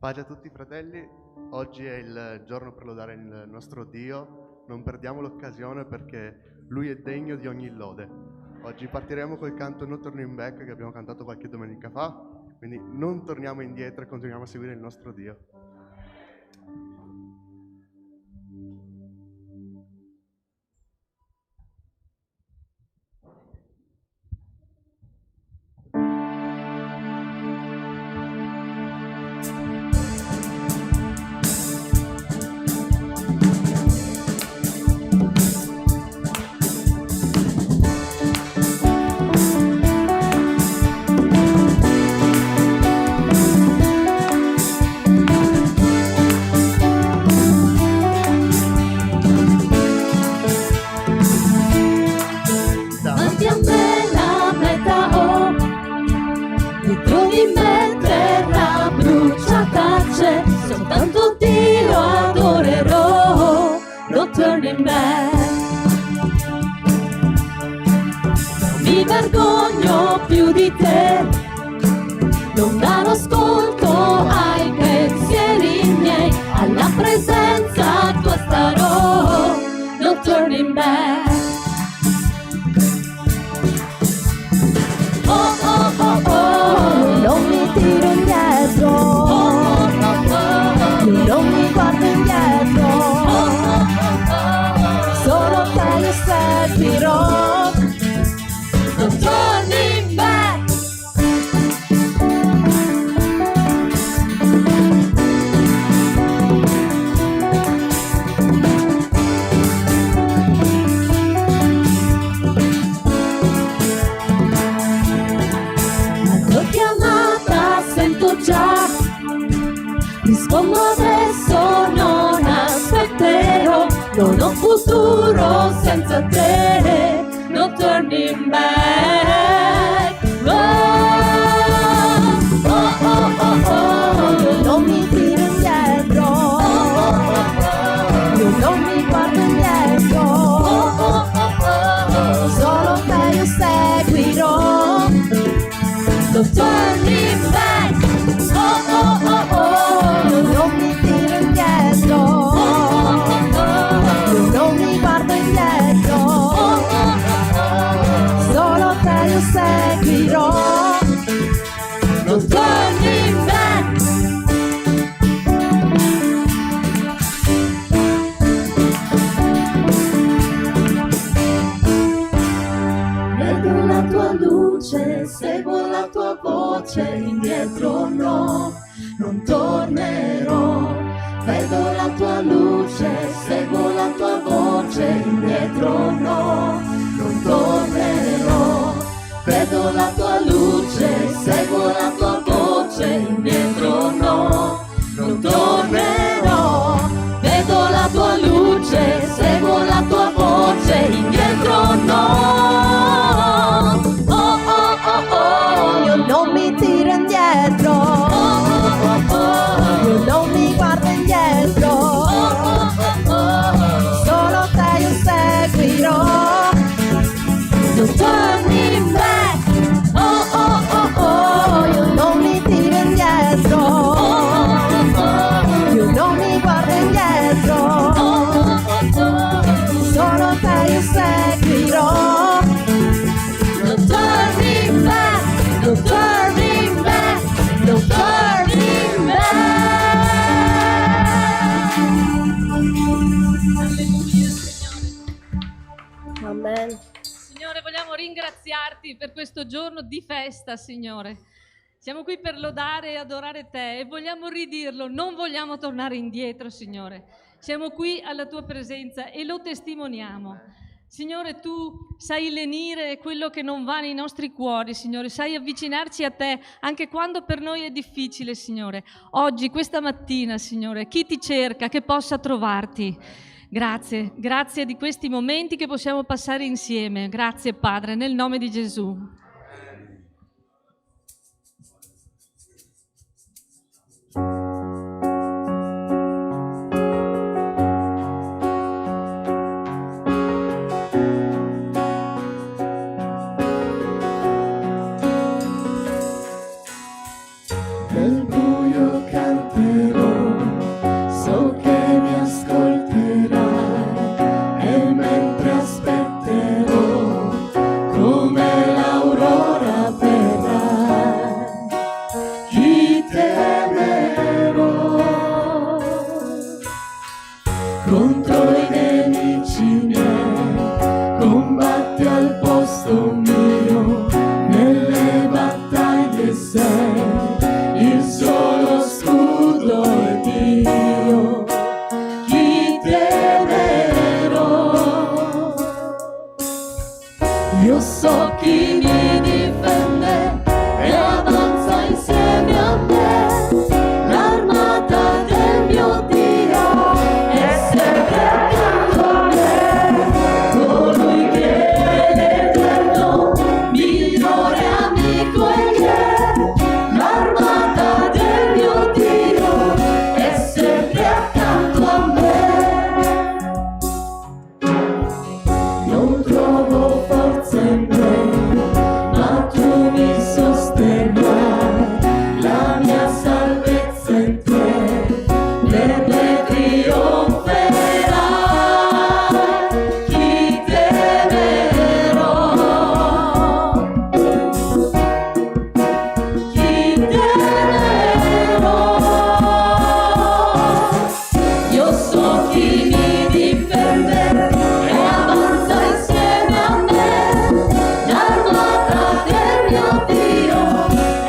Pace a tutti fratelli, oggi è il giorno per lodare il nostro Dio, non perdiamo l'occasione perché Lui è degno di ogni lode. Oggi partiremo col canto No Turning Back che abbiamo cantato qualche domenica fa, quindi non torniamo indietro e continuiamo a seguire il nostro Dio. Rispondo adesso, non aspetterò, non ho futuro senza te, no turning back. Oh, oh, oh, oh, oh. Io non mi tiro indietro, io non mi guardo indietro, solo te io seguirò, no turning back. Oh, oh, oh, oh. Non mi tiro indietro, io non mi guardo indietro, solo te io seguirò, non turning back. Vedo la tua luce, seguo la tua voce, indietro no, non tornerò. Vedo la tua luce, seguo la tua voce, indietro no, non tornerò. Vedo la tua luce, seguo la tua voce, indietro no, non tornerò. Vedo la tua luce, seguo la tua voce, indietro no. Oh, oh, oh, oh. Io non mi tiro indietro, io non mi guardo indietro, solo te io seguirò, no turning back. Oh, oh, oh, oh. Io non mi tiro indietro, io non mi guardo indietro, solo te io seguirò, no turning back, no turning back, no turning back. Alleluia, Signore. Amen. Signore, vogliamo ringraziarti per questo giorno di festa, Signore. Siamo qui per lodare e adorare te e vogliamo ridirlo, non vogliamo tornare indietro, Signore. Siamo qui alla tua presenza e lo testimoniamo. Signore, tu sai lenire quello che non va nei nostri cuori, Signore, sai avvicinarci a te anche quando per noi è difficile, Signore. Oggi, questa mattina, Signore, chi ti cerca, che possa trovarti. Grazie, grazie di questi momenti che possiamo passare insieme. Grazie, Padre, nel nome di Gesù. Nel buio canterò coi nemici miei, combatti al posto mio, nelle battaglie sei il solo scudo ed io chi temerò? Io so chi mi difende e avanza insieme a me, l'armata del mio Dio è sempre accanto a me, colui che è l'Eterno, migliore amico egli è, l'armata del mio Dio è sempre accanto a me. Non trovo forza in me, ma tu mi sosterrai, la mia salvezza in te, per me trionferai. Chi temerò? Chi temerò? Io so chi mi difende e avanza insieme a me, l'armata del mio Dio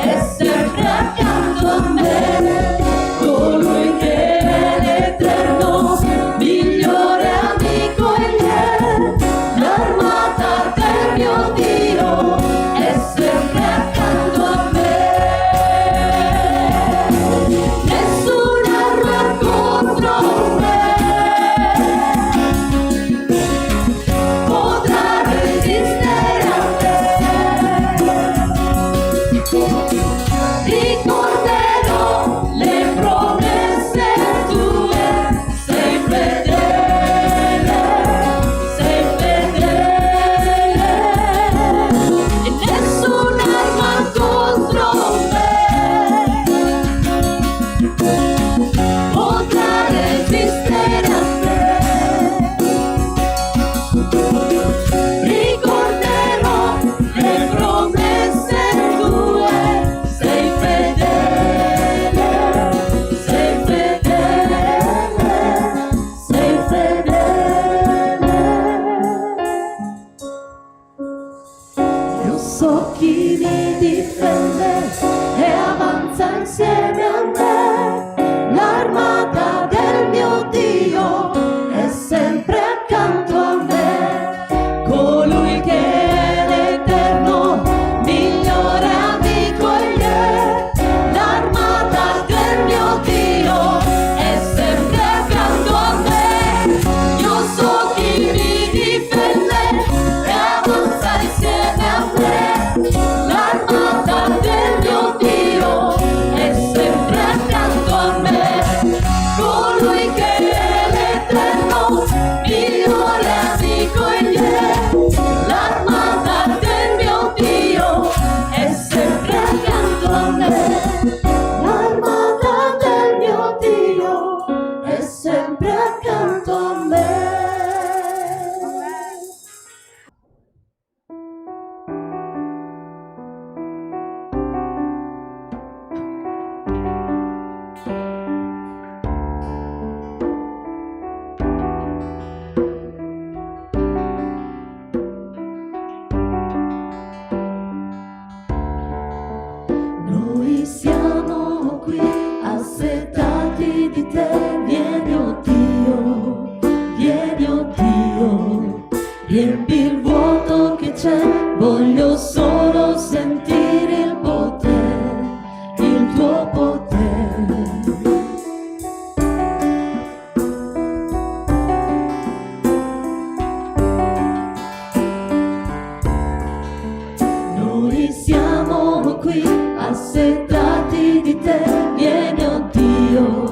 è sempre accanto a me, colui che è l'Eterno, migliore amico egli è, l'armata del mio Dio è sempre accanto a me. Nessuna arma contro me potrà resistere a te. Ricorderò le promesse tue, sei fedele, e nessuna arma contro me potrà resistere a te. Ricorderò le promesse tue, sei fedele, sei fedele, sei fedele. Io so chi mi difende e avanza insieme a me, l'armata del mio Dio è sempre accanto a me, colui che è l'Eterno, migliore amico egli è, l'armata del mio Dio è sempre accanto a me. Io so chi mi difende e avanza insieme a me, l'armata del mio Dio è sempre accanto a me, colui che è l'Eterno, migliore amico egli è, l'armata del mio Dio è sempre accanto a me, l'armata del mio Dio è sempre accanto a me. Noi siamo qui assetati di te, vieni oh Dio, riempi il vuoto che c'è, voglio solo sentire il potere, il tuo potere. Noi siamo qui assetati di te, vieni oh Dio,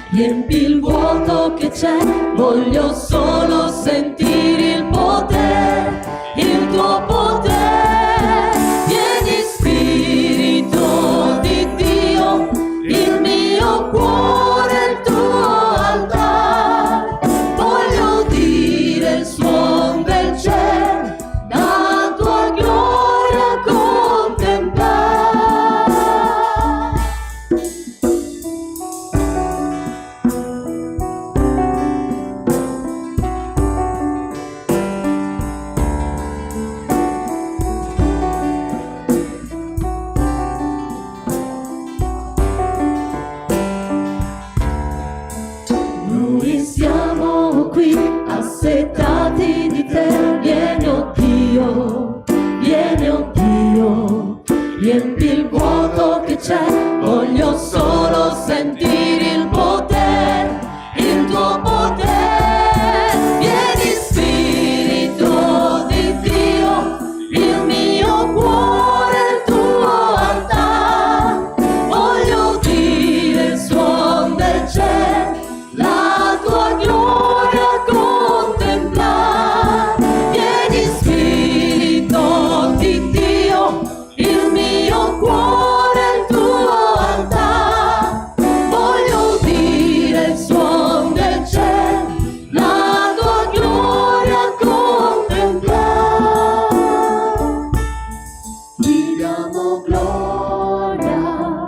riempi il vuoto che c'è, voglio solo sentire il potere, il tuo potere. Vieni Spirito di Dio, il mio cuore, il tuo altare, voglio udire il suono del cielo, la tua gloria contemplare. Noi siamo qui assetati di te. Vieni, oh Dio, vieni, oh Dio, riempi il vuoto che c'è. Voglio solo sentire il potere, il tuo potere. Vieni Spirito di Dio, il mio cuore è il tuo altare. Voglio udire il suono del cielo, la tua gloria contemplare. Vieni Spirito di Dio, il mio cuore è il tuo altare. Voglio udire il suono del cielo, la tua gloria contemplare. Ti diamo gloria,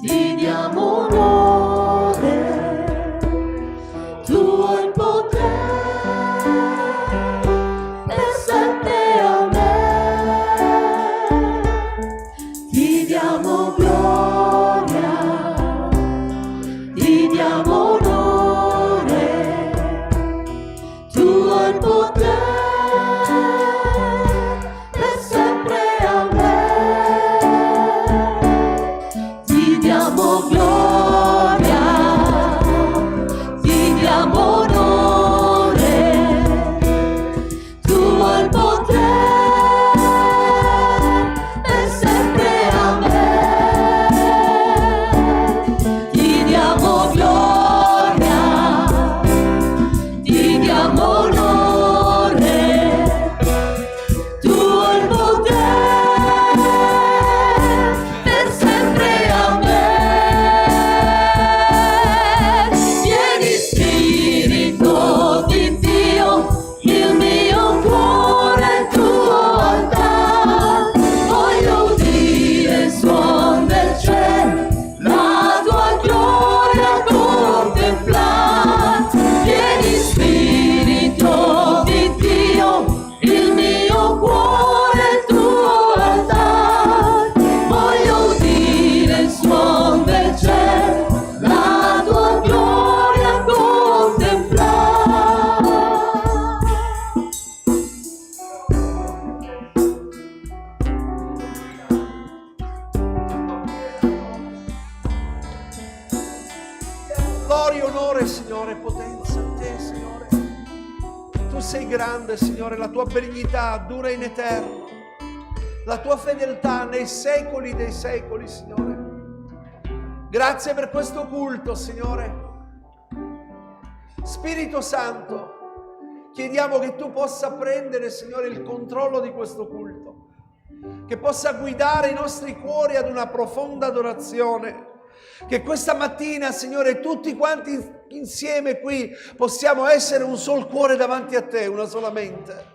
ti diamo onore, tuo il potere per sempre amen. Ti diamo gloria, ti diamo onore, tuo il potere per sempre amen. Ti diamo gloria, ti diamo onore, tuo il potere per sempre amen. Ti diamo gloria, ti diamo onore, tuo il potere per sempre amen. Vieni Spirito di Dio, il mio cuore è il tuo altare. Voglio udire il suono del cielo, la tua gloria contemplare. Vieni Spirito di Dio, il mio cuore è il tuo altare. Voglio udire il suono del cielo, la tua gloria contemplare. Gloria, onore, Signore, potenza a te, Signore. Tu sei grande, Signore, la tua benignità dura in eterno, la tua fedeltà nei secoli dei secoli, Signore. Grazie per questo culto, Signore. Spirito Santo, chiediamo che tu possa prendere, Signore, il controllo di questo culto, che possa guidare i nostri cuori ad una profonda adorazione. Che questa mattina, Signore, tutti quanti insieme qui possiamo essere un sol cuore davanti a te, una sola mente,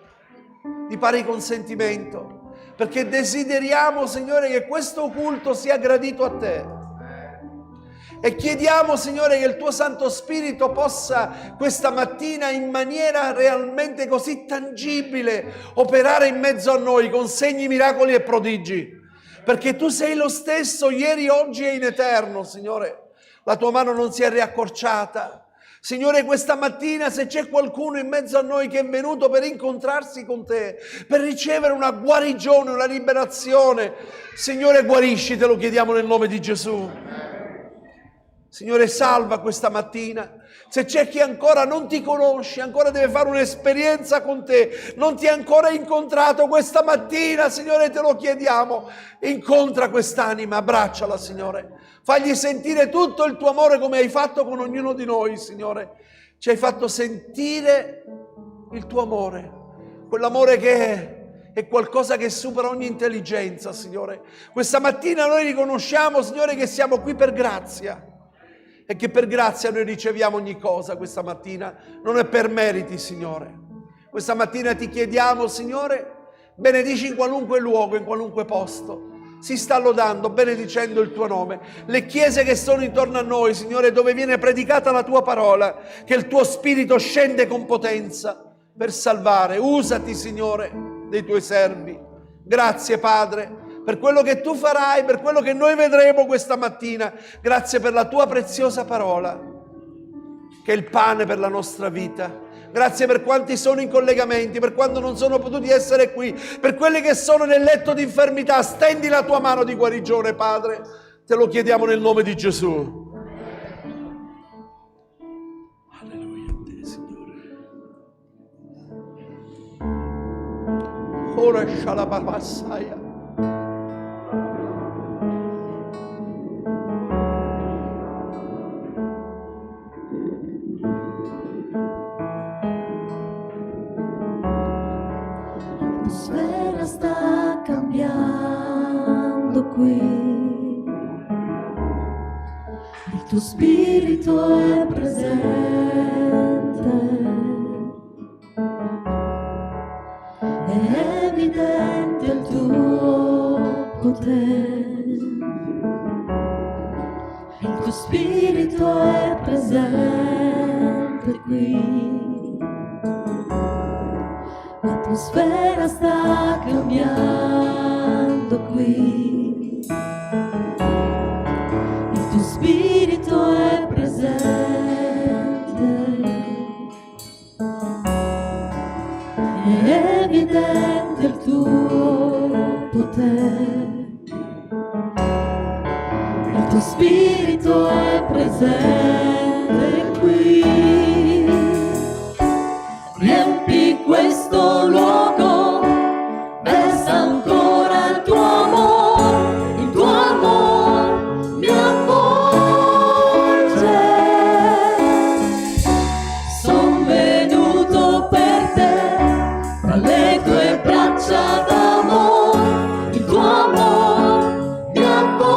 di pari consentimento, perché desideriamo, Signore, che questo culto sia gradito a te. E chiediamo, Signore, che il tuo Santo Spirito possa questa mattina in maniera realmente così tangibile operare in mezzo a noi con segni, miracoli e prodigi. Perché tu sei lo stesso ieri, oggi e in eterno, Signore. La tua mano non si è riaccorciata. Signore, questa mattina se c'è qualcuno in mezzo a noi che è venuto per incontrarsi con te, per ricevere una guarigione, una liberazione, Signore, guarisci, te lo chiediamo nel nome di Gesù. Signore, salva questa mattina. Se c'è chi ancora non ti conosce, ancora deve fare un'esperienza con te, non ti ha ancora incontrato questa mattina, Signore, te lo chiediamo. Incontra quest'anima, abbracciala, Signore. Fagli sentire tutto il tuo amore come hai fatto con ognuno di noi, Signore. Ci hai fatto sentire il tuo amore, quell'amore che è qualcosa che supera ogni intelligenza, Signore. Questa mattina noi riconosciamo, Signore, che siamo qui per grazia. E che per grazia noi riceviamo ogni cosa questa mattina, non è per meriti, Signore. Questa mattina ti chiediamo, Signore, benedici in qualunque luogo, in qualunque posto. Si sta lodando, benedicendo il tuo nome. Le chiese che sono intorno a noi, Signore, dove viene predicata la tua parola, che il tuo Spirito scende con potenza per salvare. Usati, Signore, dei tuoi servi. Grazie, Padre, per quello che tu farai, per quello che noi vedremo questa mattina. Grazie per la tua preziosa parola. che è il pane per la nostra vita. Grazie per quanti sono in collegamenti, per quanti non sono potuti essere qui, per quelli che sono nel letto di infermità. Stendi la tua mano di guarigione, Padre. Te lo chiediamo nel nome di Gesù. Alleluia a te, Signore. Ora shalababasaya. L'atmosfera sta cambiando qui, il tuo spirito è presente, è evidente il tuo potere, il tuo spirito è presente qui. L'atmosfera sta cambiando qui, il tuo spirito è presente, è evidente il tuo potere, il tuo spirito è presente qui. Riempi questo luogo, versa ancora il tuo amor mi avvolge. Son venuto per te, tra le tue braccia d'amor, il tuo amor mi avvolge.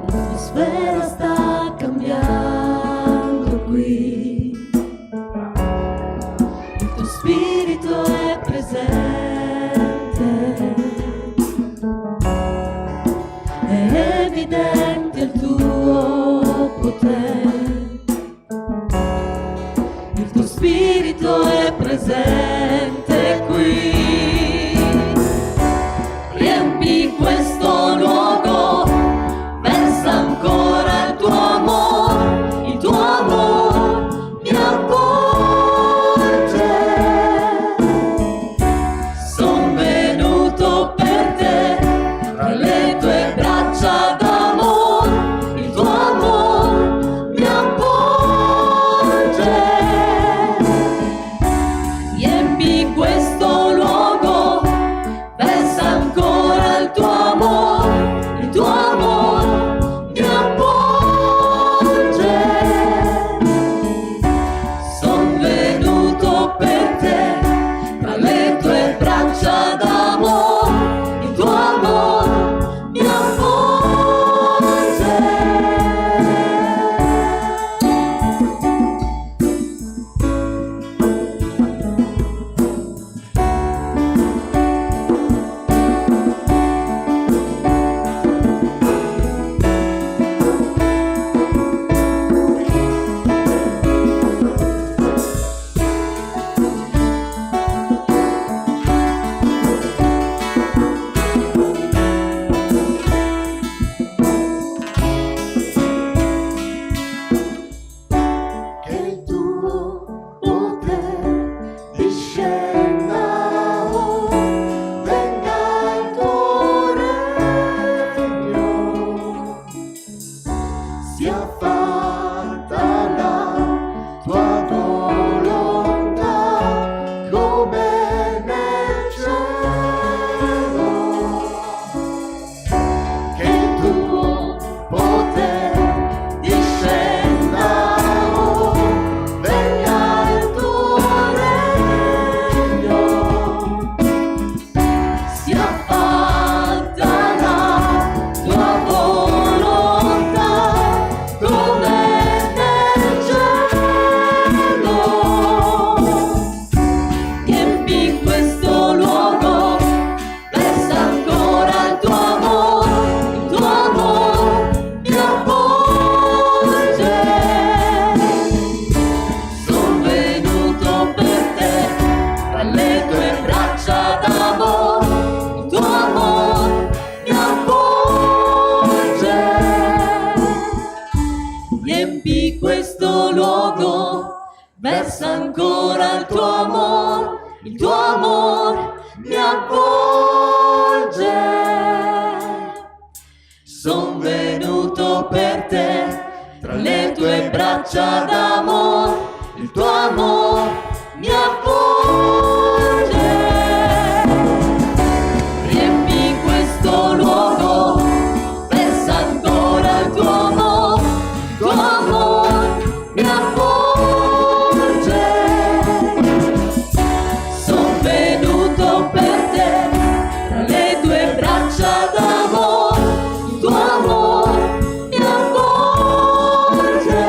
L'atmosfera sta cambiando qui, il tuo spirito è presente, è evidente il tuo potere, il tuo spirito è presente qui. Riempi questo luogo, versa ancora il tuo amor mi avvolge. Son venuto per te, tra le tue braccia d'amor, il tuo amor mi avvolge. Riempi braccia d'amore, il tuo amore mi avvolge. Riempi questo luogo, versa ancora il tuo amore mi avvolge. Son venuto per te, tra le tue braccia d'amore, il tuo amore mi avvolge. Riempi questo luogo, versa ancora il tuo amore mi avvolge. Son venuto per te, tra le tue braccia d'amore, il tuo amore mi avvolge.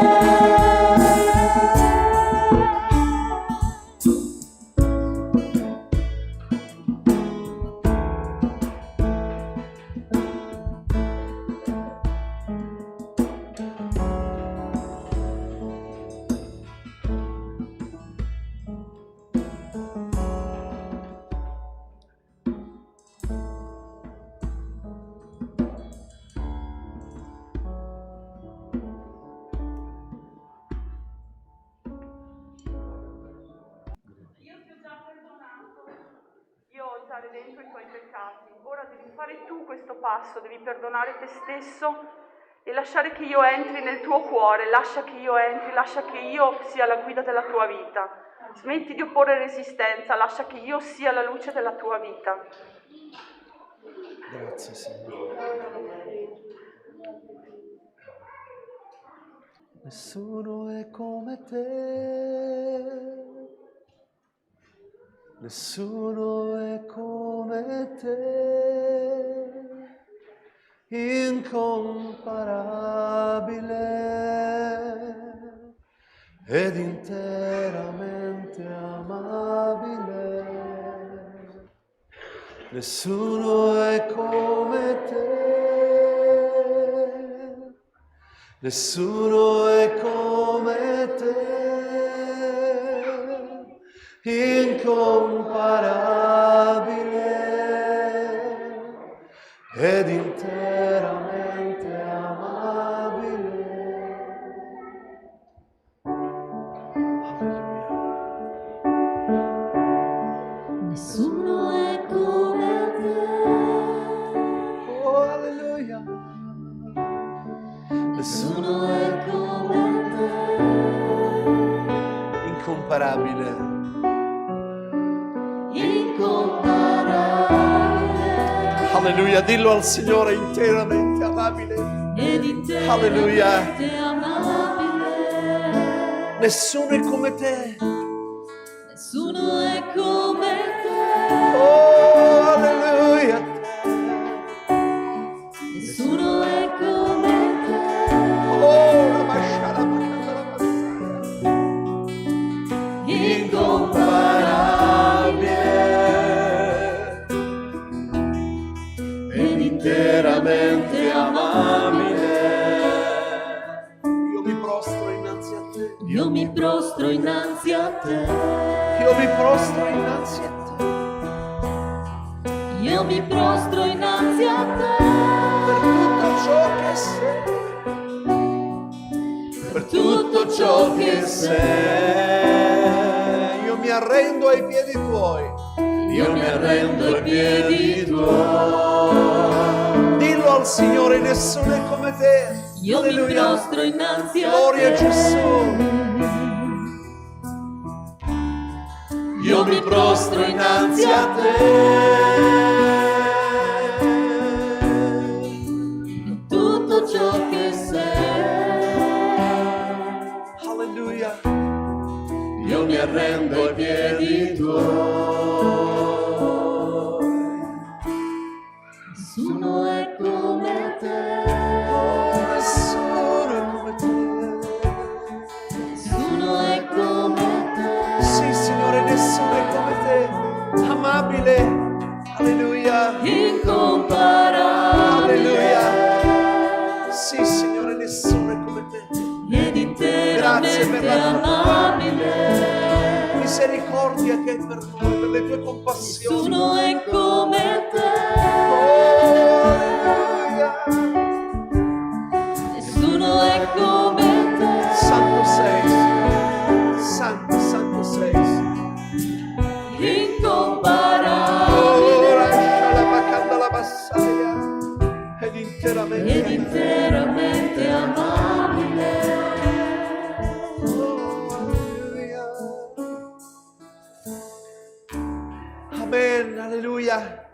Io ti ho già perdonato, io ho già redento i tuoi peccati. Ora devi fare tu questo passo, devi perdonare te stesso e lasciare che io entri nel tuo cuore. Lascia che io entri, lascia che io sia la guida della tua vita. Smetti di opporre resistenza, lascia che io sia la luce della tua vita. Grazie Signore. Nessuno è come te, nessuno è come te, incomparabile ed interamente amabile. Nessuno è come te, nessuno è come te, incomparabile ed interamente amabile. Nessuno è come te, Oh, alleluia. nessuno è come te, Incomparabile. incomparabile Alleluia, dillo al Signore, interamente amabile. ed Alleluia. interamente amabile. Nessuno è come te. Nessuno è come te, Oh, alleluia. nessuno è come te, Oh, la masciara, la incomparabile ed interamente amabile. Io mi prostro innanzi a te. io mi prostro innanzi a te, Io mi prostro innanzi a te. io mi prostro innanzi a te, Per tutto ciò che sei. Per tutto ciò che sei. Io mi arrendo ai piedi tuoi. io mi arrendo ai piedi tuoi, Dillo al Signore, nessuno è come te. io mi Alleluia. prostro innanzi a Gloria a te, Gesù. io mi prostro innanzi a te, tutto ciò che sei, Alleluia. io mi arrendo ai piedi tuoi. Nessuno è come te, Nessuno è come te. nessuno è come te, Sì, Signore, nessuno è come te. Amabile. Alleluia. incomparabile Sì, Signore, nessuno è come te. ed Grazie per interamente la tua amabile. misericordia che hai per noi, per le tue compassioni. Nessuno è come te. Nessuno è come te. Santo sei, santo, santo sei. Incomparabile. Lascia la macanda la massaia ed interamente amabile. Amen, alleluia.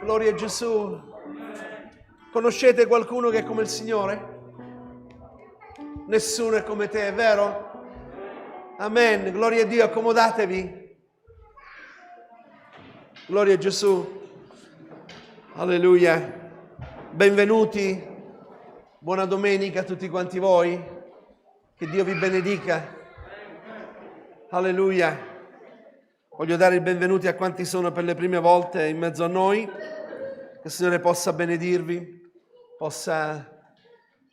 Gloria a Gesù. Conoscete qualcuno che è come il Signore? Nessuno è come te, è vero? Amen, gloria a Dio, accomodatevi. Gloria a Gesù. Alleluia. Benvenuti. Buona domenica a tutti quanti voi. Che Dio vi benedica. Alleluia. Voglio dare il benvenuto a quanti sono per le prime volte in mezzo a noi. Che il Signore possa benedirvi, possa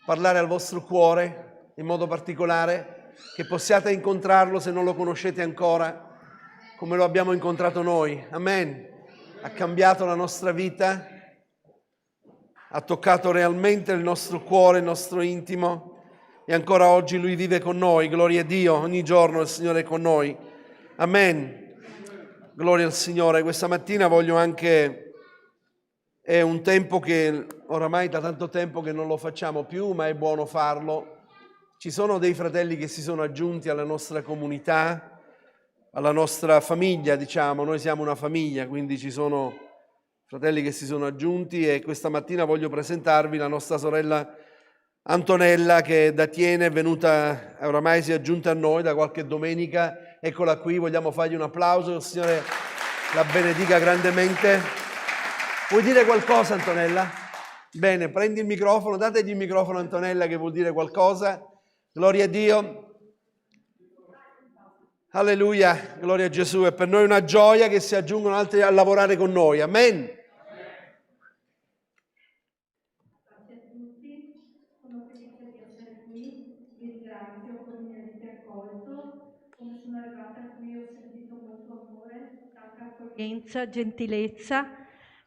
parlare al vostro cuore in modo particolare, che possiate incontrarlo se non lo conoscete ancora, come lo abbiamo incontrato noi. Amen. Ha cambiato la nostra vita, ha toccato realmente il nostro cuore, il nostro intimo, e ancora oggi Lui vive con noi. Gloria a Dio, ogni giorno il Signore è con noi. Amen. Gloria al Signore. Questa mattina voglio anche... È un tempo che oramai da tanto tempo che non lo facciamo più, ma è buono farlo. Ci sono dei fratelli che si sono aggiunti alla nostra comunità, alla nostra famiglia, diciamo. Noi siamo una famiglia, quindi ci sono fratelli che si sono aggiunti, e questa mattina voglio presentarvi la nostra sorella Antonella, che da Tiene è venuta, oramai si è aggiunta a noi da qualche domenica. Eccola qui, vogliamo fargli un applauso, il Signore la benedica grandemente. Vuoi dire qualcosa, Antonella? Bene, prendi il microfono, dategli il microfono a Antonella che vuol dire qualcosa. Gloria a Dio. Alleluia, gloria a Gesù. È per noi una gioia che si aggiungono altri a lavorare con noi. Amen. Grazie a tutti, sono felice di essere qui, vi ringrazio per mi avete accolto. Come sono arrivata qui ho sentito molto amore, tanta accoglienza, gentilezza.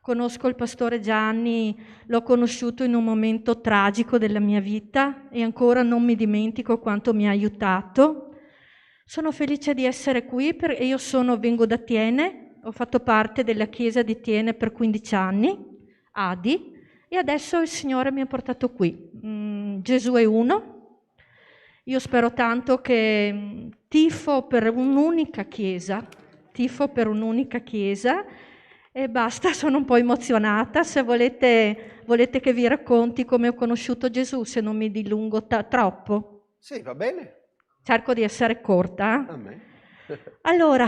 Conosco il pastore Gianni, l'ho conosciuto in un momento tragico della mia vita e ancora non mi dimentico quanto mi ha aiutato. Sono felice di essere qui perché io vengo da Tiene, ho fatto parte della chiesa di Tiene per 15 anni, Adi, e adesso il Signore mi ha portato qui. Gesù è uno. Io spero tanto che tifo per un'unica chiesa e basta, sono un po' emozionata. Se volete che vi racconti come ho conosciuto Gesù, se non mi dilungo troppo. Sì, va bene. Cerco di essere corta. Amen. Allora,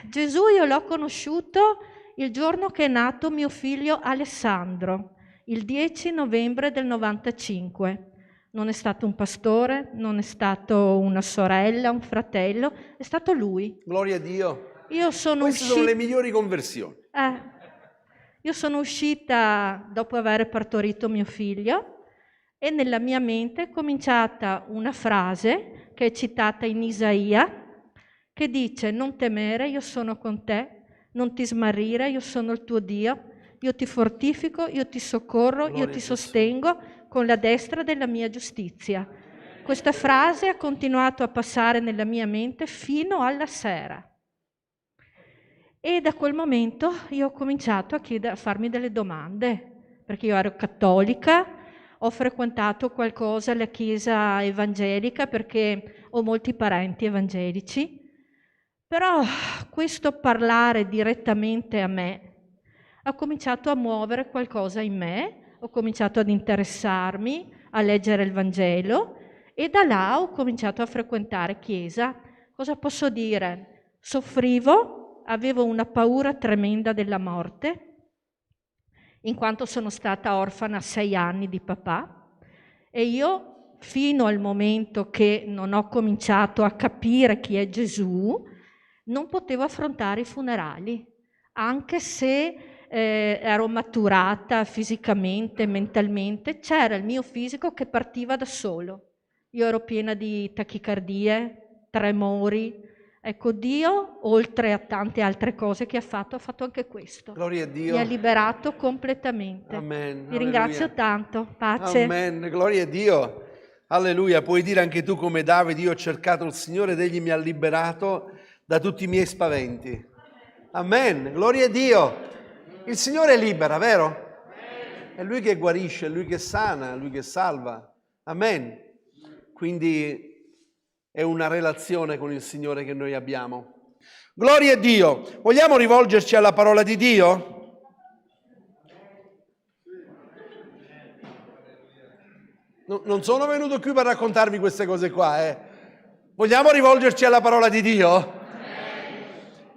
Gesù io l'ho conosciuto il giorno che è nato mio figlio Alessandro, il 10 novembre del 95. Non è stato un pastore, non è stato una sorella, un fratello, è stato lui. Gloria a Dio. Io sono Queste sono le migliori conversioni. Io sono uscita dopo aver partorito mio figlio e nella mia mente è cominciata una frase che è citata in Isaia, che dice: non temere, io sono con te, non ti smarrire, io sono il tuo Dio, io ti fortifico, io ti soccorro, io ti sostengo con la destra della mia giustizia. Questa frase ha continuato a passare nella mia mente fino alla sera. E da quel momento io ho cominciato a farmi delle domande, perché io ero cattolica, ho frequentato qualcosa la chiesa evangelica perché ho molti parenti evangelici, però questo parlare direttamente a me ha cominciato a muovere qualcosa in me, ho cominciato ad interessarmi, a leggere il Vangelo e da là ho cominciato a frequentare chiesa. Cosa posso dire? Soffrivo. Avevo una paura tremenda della morte, in quanto sono stata orfana a 6 anni di papà, e io, fino al momento che non ho cominciato a capire chi è Gesù, non potevo affrontare i funerali, anche se ero maturata fisicamente, mentalmente, c'era il mio fisico che partiva da solo. Io ero piena di tachicardie, tremori, Ecco, Dio, oltre a tante altre cose che ha fatto anche questo. Gloria a Dio. Mi ha liberato completamente. Amen. Vi ringrazio Alleluia. tanto. Pace. Amen. Gloria a Dio. Alleluia. Puoi dire anche tu come Davide: io ho cercato il Signore ed Egli mi ha liberato da tutti i miei spaventi. Amen. Gloria a Dio. Il Signore libera, vero? È Lui che guarisce, è Lui che sana, è Lui che salva. Amen. Quindi è una relazione con il Signore che noi abbiamo. Gloria a Dio. Vogliamo rivolgerci alla parola di Dio? Non sono venuto qui per raccontarvi queste cose qua. Vogliamo rivolgerci alla parola di Dio?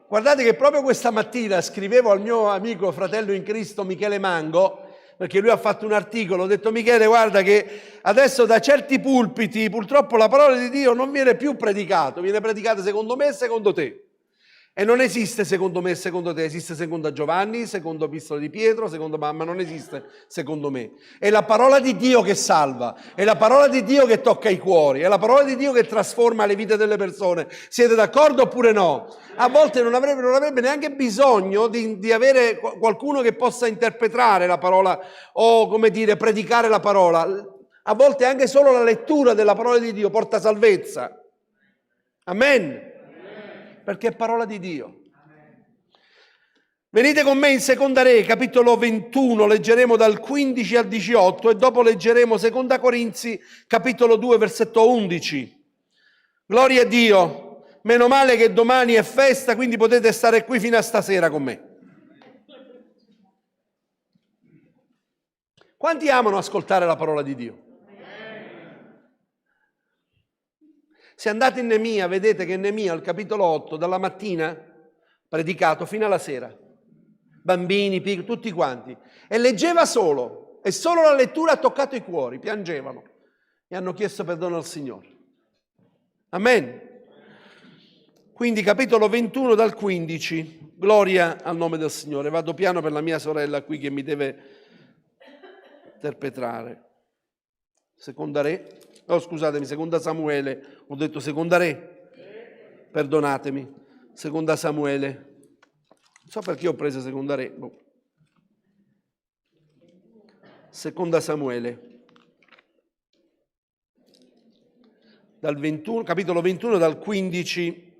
Guardate che proprio questa mattina scrivevo al mio amico fratello in Cristo Michele Mango, perché lui ha fatto un articolo, ho detto: Michele, guarda che adesso da certi pulpiti purtroppo la parola di Dio non viene più predicata, viene predicata secondo me e secondo te. E non esiste secondo me e secondo te, esiste secondo Giovanni, secondo Epistola di Pietro, secondo mamma, non esiste secondo me. È la parola di Dio che salva, è la parola di Dio che tocca i cuori, è la parola di Dio che trasforma le vite delle persone. Siete d'accordo oppure no? A volte non avrebbe neanche bisogno di avere qualcuno che possa interpretare la parola o, come dire, predicare la parola. A volte anche solo la lettura della parola di Dio porta salvezza. Amen. Perché è parola di Dio. Venite con me in Seconda Re, capitolo 21, leggeremo dal 15 al 18 e dopo leggeremo Seconda Corinzi, capitolo 2, versetto 11. Gloria a Dio, meno male che domani è festa, quindi potete stare qui fino a stasera con me. Quanti amano ascoltare la parola di Dio? Se andate in Neemia, vedete che Neemia, al capitolo 8, dalla mattina, predicato fino alla sera. Bambini, piccoli, tutti quanti. E leggeva solo. E solo la lettura ha toccato i cuori, piangevano. E hanno chiesto perdono al Signore. Amen. Quindi capitolo 21 dal 15. Gloria al nome del Signore. Vado piano per la mia sorella qui che mi deve interpretare. Seconda Re. Oh, scusatemi, Seconda Samuele. Ho detto Seconda Re. Perdonatemi. Seconda Samuele. Non so perché ho preso Seconda Re. Seconda Samuele. Dal 21, capitolo 21, dal 15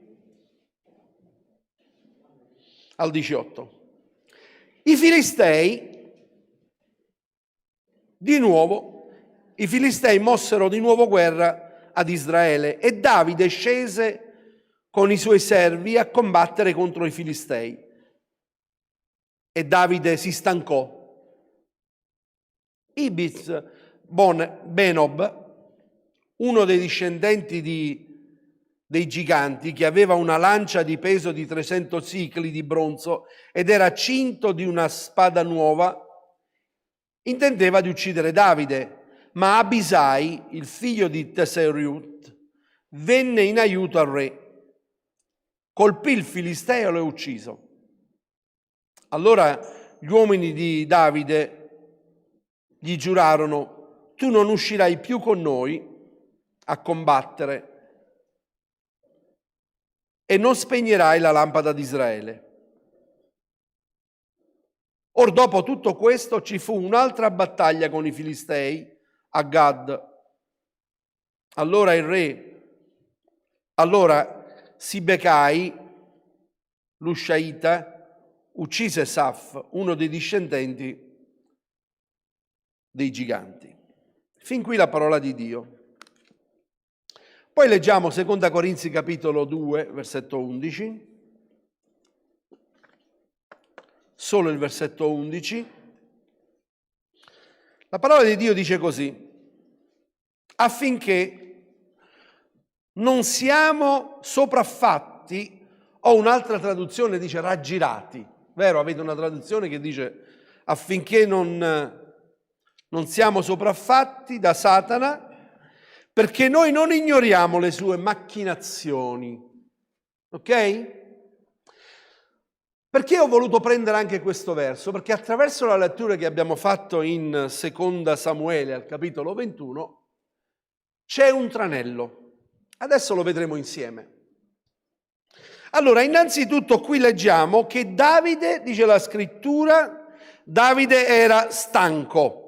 al 18. I Filistei mossero di nuovo guerra ad Israele e Davide scese con i suoi servi a combattere contro i Filistei. E Davide si stancò. Ibis Benob, uno dei discendenti dei giganti, che aveva una lancia di peso di 300 sicli di bronzo ed era cinto di una spada nuova, intendeva di uccidere Davide. Ma Abisai, il figlio di Teseriut, venne in aiuto al re, colpì il Filisteo e lo ucciso. Allora gli uomini di Davide gli giurarono: tu non uscirai più con noi a combattere e non spegnerai la lampada di Israele. Or dopo tutto questo ci fu un'altra battaglia con i Filistei a Gad. Allora Sibecai, l'Ushaita, uccise Saf, uno dei discendenti dei giganti. Fin qui la parola di Dio. Poi leggiamo Seconda Corinzi capitolo 2, versetto 11. Solo il versetto 11. La parola di Dio dice così: affinché non siamo sopraffatti, o un'altra traduzione dice raggirati, vero? Avete una traduzione che dice affinché non siamo sopraffatti da Satana, perché noi non ignoriamo le sue macchinazioni. Ok? Perché ho voluto prendere anche questo verso? Perché attraverso la lettura che abbiamo fatto in Seconda Samuele al capitolo 21 c'è un tranello. Adesso lo vedremo insieme. Allora, innanzitutto qui leggiamo che Davide, dice la scrittura, Davide era stanco.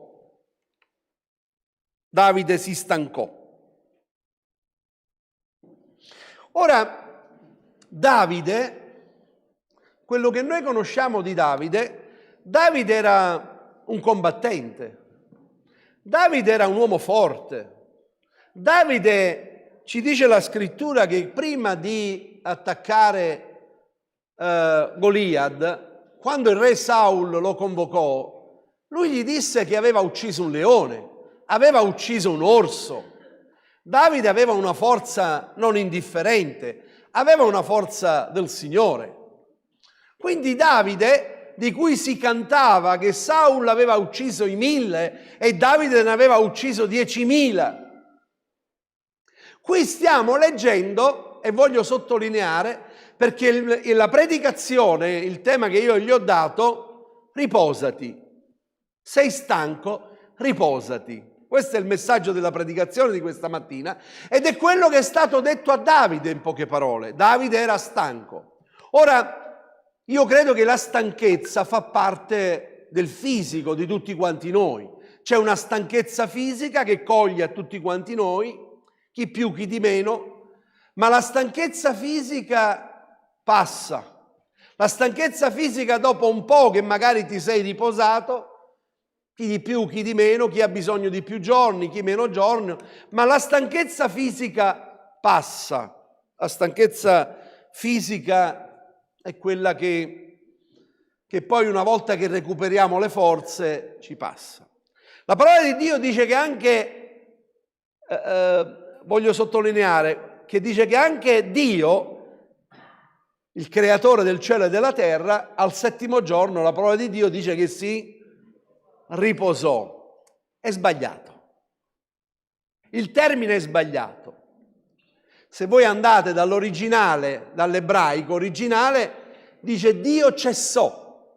Davide si stancò. Ora, Davide, quello che noi conosciamo di Davide, Davide era un combattente. Davide era un uomo forte. Davide, ci dice la scrittura, che prima di attaccare Goliad, quando il re Saul lo convocò, lui gli disse che aveva ucciso un leone, aveva ucciso un orso. Davide aveva una forza non indifferente, aveva una forza del Signore. Quindi Davide, di cui si cantava che Saul aveva ucciso i 1000 e Davide ne aveva ucciso 10.000. Qui stiamo leggendo, e voglio sottolineare, perché la predicazione, il tema che io gli ho dato, riposati. Sei stanco, riposati. Questo è il messaggio della predicazione di questa mattina ed è quello che è stato detto a Davide in poche parole. Davide era stanco. Ora, io credo che la stanchezza fa parte del fisico di tutti quanti noi. C'è una stanchezza fisica che coglie a tutti quanti noi, chi più, chi di meno, ma la stanchezza fisica passa. La stanchezza fisica dopo un po' che magari ti sei riposato, chi di più, chi di meno, chi ha bisogno di più giorni, chi meno giorni, ma la stanchezza fisica passa. La stanchezza fisica è quella che poi una volta che recuperiamo le forze ci passa. La parola di Dio dice che anche, voglio sottolineare, che dice che anche Dio, il creatore del cielo e della terra, al settimo giorno, la parola di Dio dice che si riposò. È sbagliato. Il termine è sbagliato. Se voi andate dall'originale, dall'ebraico originale, dice Dio cessò.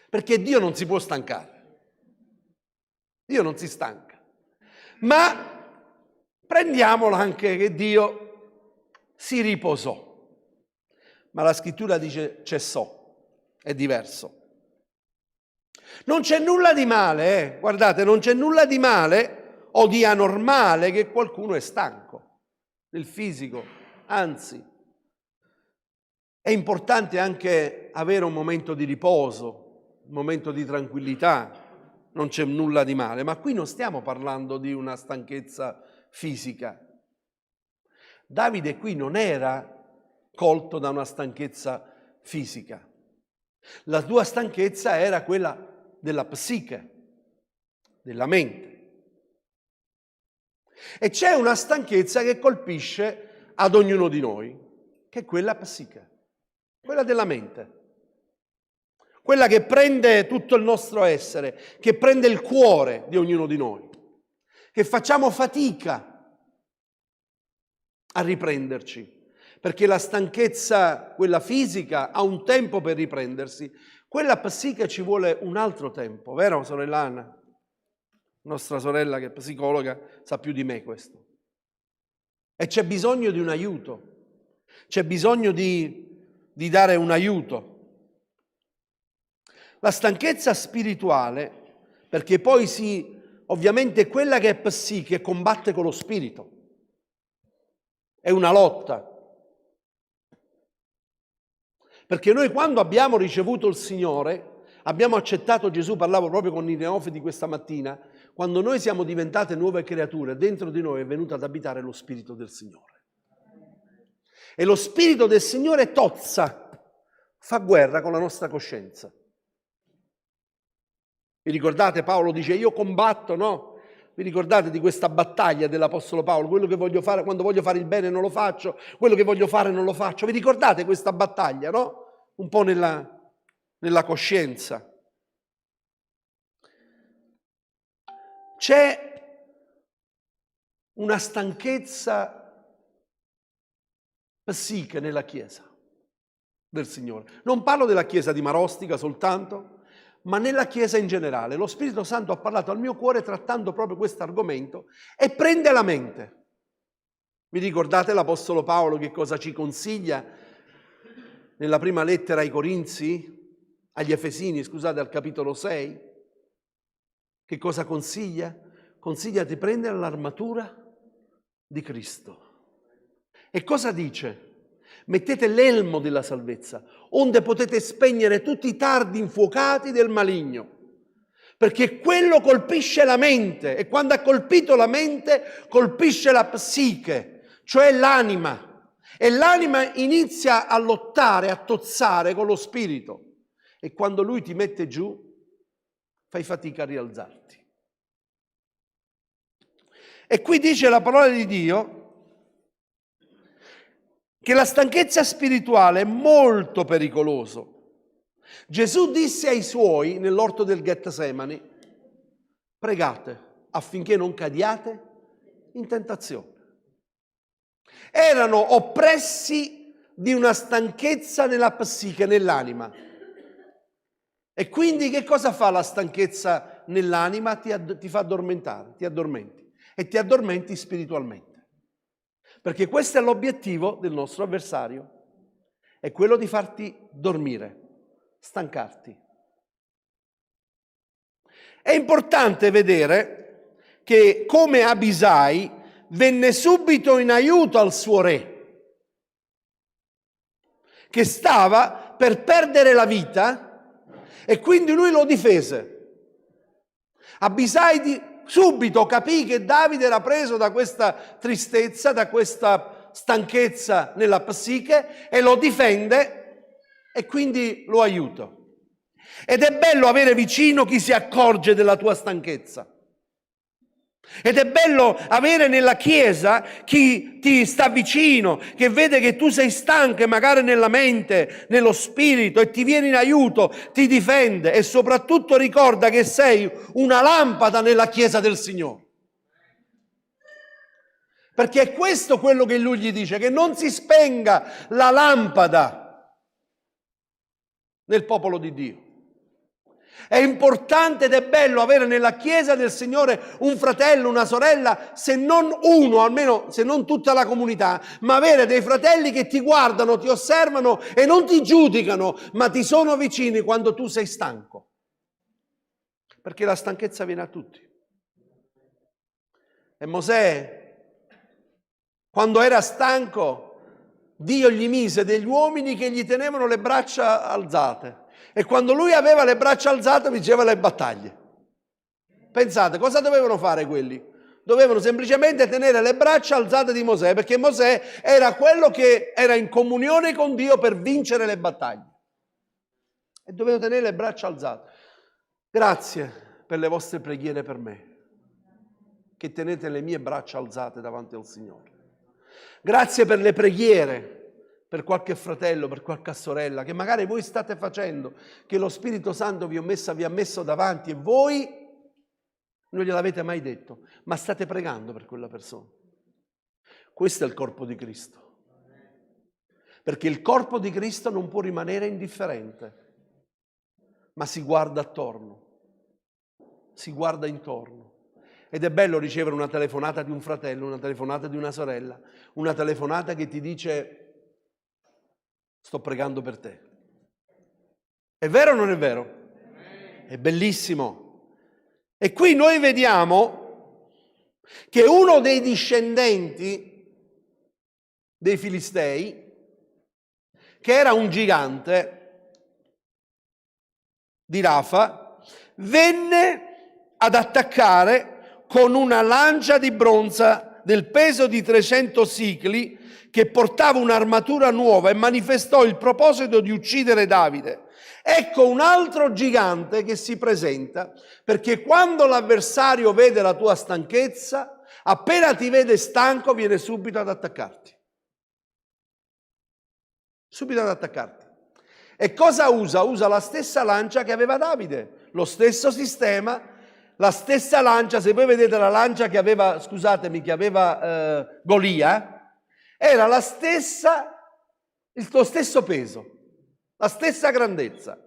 Perché Dio non si può stancare. Dio non si stanca. Ma prendiamola anche che Dio si riposò. Ma la scrittura dice cessò. È diverso. Non c'è nulla di male, guardate, non c'è nulla di male o di anormale che qualcuno è stanco nel fisico, anzi è importante anche avere un momento di riposo, un momento di tranquillità, non c'è nulla di male, ma qui non stiamo parlando di una stanchezza fisica. Davide qui non era colto da una stanchezza fisica, la tua stanchezza era quella della psiche, della mente. E c'è una stanchezza che colpisce ad ognuno di noi, che è quella psiche, quella della mente, quella che prende tutto il nostro essere, che prende il cuore di ognuno di noi, che facciamo fatica a riprenderci, perché la stanchezza, quella fisica, ha un tempo per riprendersi. Quella psiche ci vuole un altro tempo, vero sorella Anna? Nostra sorella che è psicologa sa più di me questo. E c'è bisogno di un aiuto, c'è bisogno di dare un aiuto. La stanchezza spirituale, perché poi ovviamente quella che è psiche combatte con lo spirito, è una lotta. Perché noi quando abbiamo ricevuto il Signore, abbiamo accettato Gesù, parlavo proprio con i neofiti questa mattina, quando noi siamo diventate nuove creature, dentro di noi è venuto ad abitare lo Spirito del Signore. E lo Spirito del Signore tozza, fa guerra con la nostra coscienza. Vi ricordate Paolo dice io combatto, no? Vi ricordate di questa battaglia dell'Apostolo Paolo? Quello che voglio fare, quando voglio fare il bene non lo faccio, quello che voglio fare non lo faccio. Vi ricordate questa battaglia, no? Un po' nella coscienza. C'è una stanchezza psiche nella Chiesa del Signore. Non parlo della Chiesa di Marostica soltanto, ma nella Chiesa in generale. Lo Spirito Santo ha parlato al mio cuore trattando proprio questo argomento e prende la mente. Vi ricordate l'Apostolo Paolo che cosa ci consiglia nella prima lettera ai Corinzi, agli Efesini, scusate, al capitolo 6, che cosa consiglia? Consiglia di prendere l'armatura di Cristo. E cosa dice? Mettete l'elmo della salvezza, onde potete spegnere tutti i dardi infuocati del maligno. Perché quello colpisce la mente, e quando ha colpito la mente colpisce la psiche, cioè l'anima. E l'anima inizia a lottare, a tozzare con lo spirito. E quando lui ti mette giù, fai fatica a rialzarti. E qui dice la parola di Dio che la stanchezza spirituale è molto pericoloso. Gesù disse ai suoi nell'orto del Getsemani: pregate affinché non cadiate in tentazione. Erano oppressi di una stanchezza nella psiche, nell'anima. E quindi che cosa fa la stanchezza nell'anima? Ti fa addormentare, ti addormenti e ti addormenti spiritualmente. Perché questo è l'obiettivo del nostro avversario, è quello di farti dormire, stancarti. È importante vedere che come Abisai venne subito in aiuto al suo re, che stava per perdere la vita, e quindi lui lo difese. Abisai subito capì che Davide era preso da questa tristezza, da questa stanchezza nella psiche, e lo difende e quindi lo aiuta. Ed è bello avere vicino chi si accorge della tua stanchezza. Ed è bello avere nella Chiesa chi ti sta vicino, che vede che tu sei stanco, magari nella mente, nello spirito, e ti viene in aiuto, ti difende, e soprattutto ricorda che sei una lampada nella Chiesa del Signore. Perché è questo quello che lui gli dice, che non si spenga la lampada nel popolo di Dio. È importante ed è bello avere nella Chiesa del Signore un fratello, una sorella, se non uno, almeno se non tutta la comunità, ma avere dei fratelli che ti guardano, ti osservano e non ti giudicano, ma ti sono vicini quando tu sei stanco. Perché la stanchezza viene a tutti. E Mosè, quando era stanco, Dio gli mise degli uomini che gli tenevano le braccia alzate. E quando lui aveva le braccia alzate vinceva le battaglie. Pensate, cosa dovevano fare quelli? Dovevano semplicemente tenere le braccia alzate di Mosè, perché Mosè era quello che era in comunione con Dio per vincere le battaglie. E dovevano tenere le braccia alzate. Grazie per le vostre preghiere per me, che tenete le mie braccia alzate davanti al Signore. Grazie per le preghiere per qualche fratello, per qualche sorella, che magari voi state facendo, che lo Spirito Santo vi ha messo davanti, e voi non gliel'avete mai detto, ma state pregando per quella persona. Questo è il corpo di Cristo. Perché il corpo di Cristo non può rimanere indifferente, ma si guarda attorno, si guarda intorno. Ed è bello ricevere una telefonata di un fratello, una telefonata di una sorella, una telefonata che ti dice: sto pregando per te. È vero o non è vero? È bellissimo. E qui noi vediamo che uno dei discendenti dei Filistei, che era un gigante di Rafa, venne ad attaccare con una lancia di bronzo del peso di 300 sicli, che portava un'armatura nuova, e manifestò il proposito di uccidere Davide. Ecco un altro gigante che si presenta, perché quando l'avversario vede la tua stanchezza, appena ti vede stanco, viene subito ad attaccarti. Subito ad attaccarti. E cosa usa? Usa la stessa lancia che aveva Davide, lo stesso sistema, la stessa lancia. Se voi vedete la lancia che aveva, Golia, era la stessa, lo stesso peso, la stessa grandezza,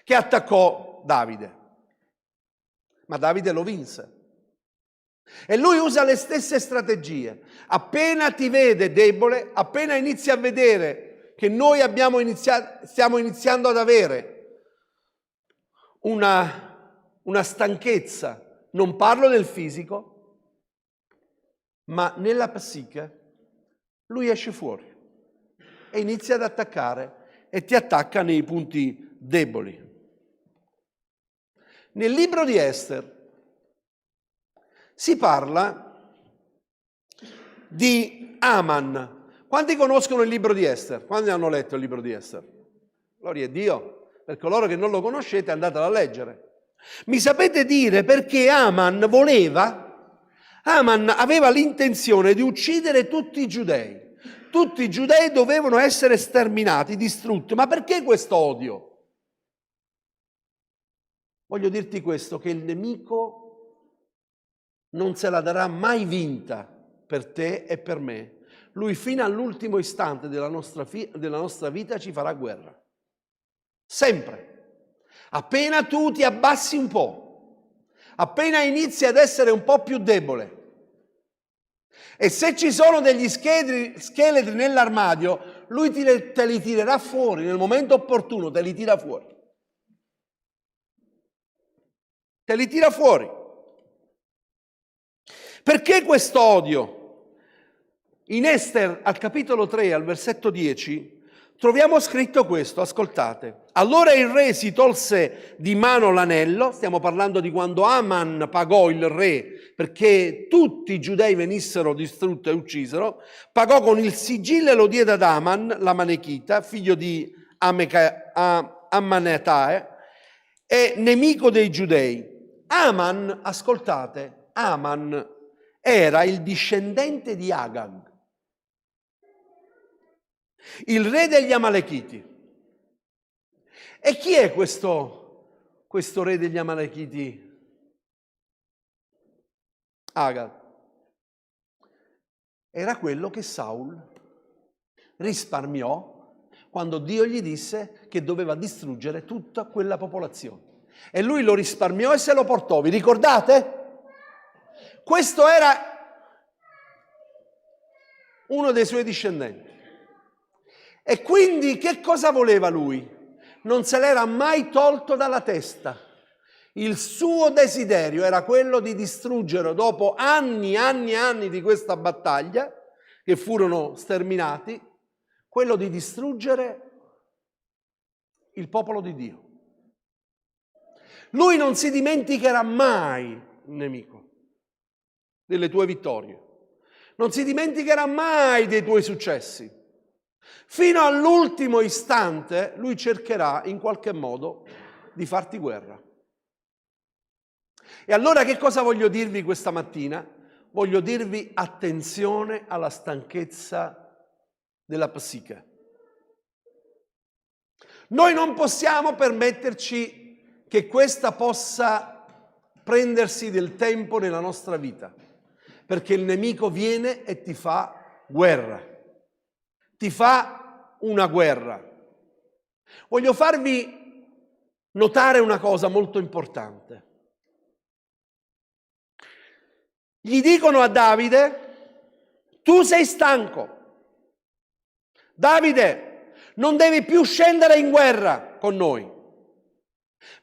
che attaccò Davide. Ma Davide lo vinse. E lui usa le stesse strategie. Appena ti vede debole, appena inizi a vedere che noi stiamo iniziando ad avere una stanchezza, non parlo del fisico, ma nella psiche, lui esce fuori e inizia ad attaccare e ti attacca nei punti deboli. Nel libro di Ester si parla di Aman. Quanti conoscono il libro di Ester? Quanti hanno letto il libro di Ester? Gloria a Dio. Per coloro che non lo conoscete, andatelo a leggere. Mi sapete dire perché Aman aveva l'intenzione di uccidere tutti i giudei. Tutti i giudei dovevano essere sterminati, distrutti. Ma perché questo odio? Voglio dirti questo, che il nemico non se la darà mai vinta per te e per me. Lui fino all'ultimo istante della nostra vita ci farà guerra. Sempre. Appena tu ti abbassi un po', appena inizi ad essere un po' più debole, e se ci sono degli scheletri nell'armadio, lui te li tirerà fuori, nel momento opportuno te li tira fuori. Te li tira fuori. Perché questo odio? In Ester, al capitolo 3, al versetto 10, troviamo scritto questo, ascoltate. Allora il re si tolse di mano l'anello, stiamo parlando di quando Aman pagò il re perché tutti i giudei venissero distrutti e uccisero, pagò con il sigillo e lo diede ad Aman, l'amanechita, figlio di Ammanetae, e nemico dei giudei. Aman, ascoltate, Aman era il discendente di Agag, il re degli Amalechiti. E chi è questo re degli Amalechiti? Agag. Era quello che Saul risparmiò quando Dio gli disse che doveva distruggere tutta quella popolazione. E lui lo risparmiò e se lo portò. Vi ricordate? Questo era uno dei suoi discendenti. E quindi che cosa voleva lui? Non se l'era mai tolto dalla testa. Il suo desiderio era quello di distruggere, dopo anni e anni di questa battaglia, che furono sterminati, quello di distruggere il popolo di Dio. Lui non si dimenticherà mai, il nemico, delle tue vittorie. Non si dimenticherà mai dei tuoi successi. Fino all'ultimo istante lui cercherà in qualche modo di farti guerra. E allora che cosa voglio dirvi questa mattina? Voglio dirvi attenzione alla stanchezza della psiche. Noi non possiamo permetterci che questa possa prendersi del tempo nella nostra vita, perché il nemico viene e ti fa guerra, ti fa una guerra. Voglio farvi notare una cosa molto importante. Gli dicono a Davide: tu sei stanco. Davide, non devi più scendere in guerra con noi,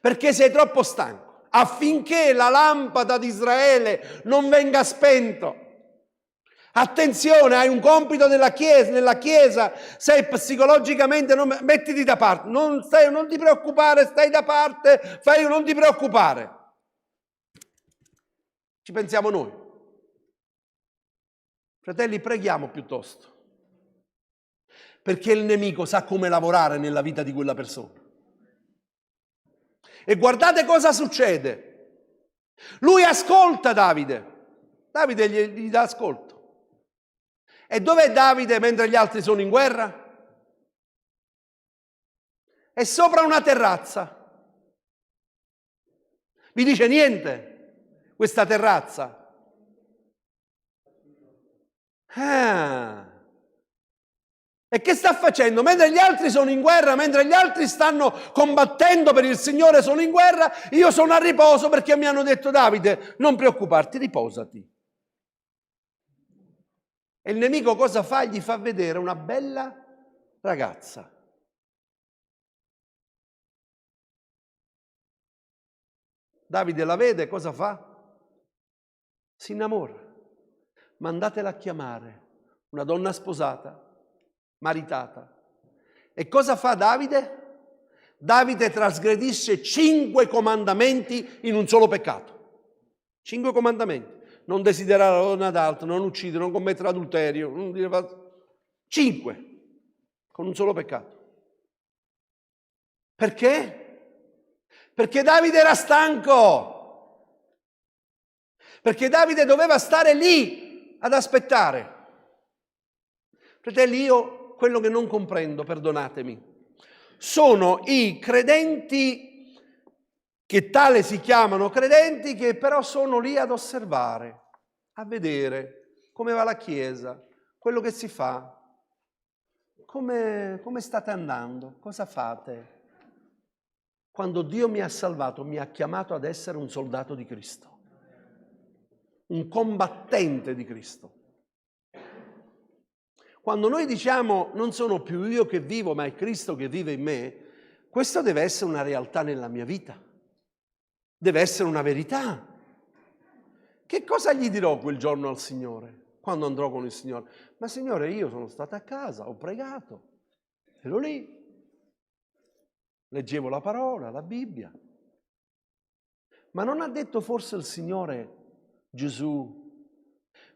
perché sei troppo stanco, affinché la lampada di Israele non venga spento. Attenzione, hai un compito nella Chiesa, sei psicologicamente, mettiti da parte, non ti preoccupare, stai da parte, non ti preoccupare. Ci pensiamo noi. Fratelli, preghiamo piuttosto, perché il nemico sa come lavorare nella vita di quella persona. E guardate cosa succede. Lui ascolta Davide. Davide gli dà ascolto. E dov'è Davide mentre gli altri sono in guerra? È sopra una terrazza. Vi dice niente questa terrazza? E che sta facendo? Mentre gli altri sono in guerra, mentre gli altri stanno combattendo per il Signore, sono in guerra, io sono a riposo perché mi hanno detto: Davide, non preoccuparti, riposati. E il nemico cosa fa? Gli fa vedere una bella ragazza. Davide la vede, cosa fa? Si innamora. Mandatela a chiamare, una donna sposata, maritata. E cosa fa Davide? Davide trasgredisce 5 comandamenti in un solo peccato. 5 comandamenti. Non desiderare la donna d'altro, non uccidere, non commettere adulterio. 5 con un solo peccato. Perché? Perché Davide era stanco. Perché Davide doveva stare lì ad aspettare. Fratelli, io quello che non comprendo, perdonatemi, sono i credenti, che tale si chiamano credenti, che però sono lì ad osservare, a vedere come va la Chiesa, quello che si fa, come state andando, cosa fate. Quando Dio mi ha salvato, mi ha chiamato ad essere un soldato di Cristo, un combattente di Cristo. Quando noi diciamo non sono più io che vivo, ma è Cristo che vive in me, questo deve essere una realtà nella mia vita. Deve essere una verità. Che cosa gli dirò quel giorno al Signore, quando andrò con il Signore? Ma Signore, io sono stato a casa, ho pregato, ero lì, leggevo la parola, la Bibbia. Ma non ha detto forse il Signore, Gesù,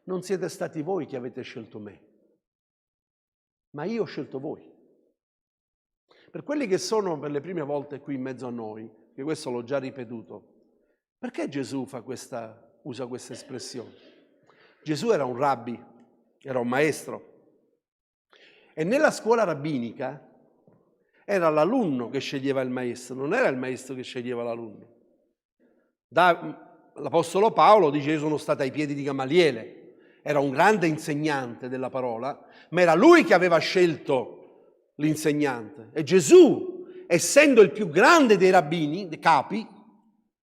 non siete stati voi che avete scelto me, ma io ho scelto voi. Per quelli che sono per le prime volte qui in mezzo a noi, che questo l'ho già ripetuto, perché Gesù usa questa espressione? Gesù era un rabbi, era un maestro, e nella scuola rabbinica era l'alunno che sceglieva il maestro, non era il maestro che sceglieva l'alunno. L'Apostolo Paolo dice: io sono stato ai piedi di Gamaliele. Era un grande insegnante della parola, ma era lui che aveva scelto l'insegnante. E Gesù, essendo il più grande dei rabbini, dei capi,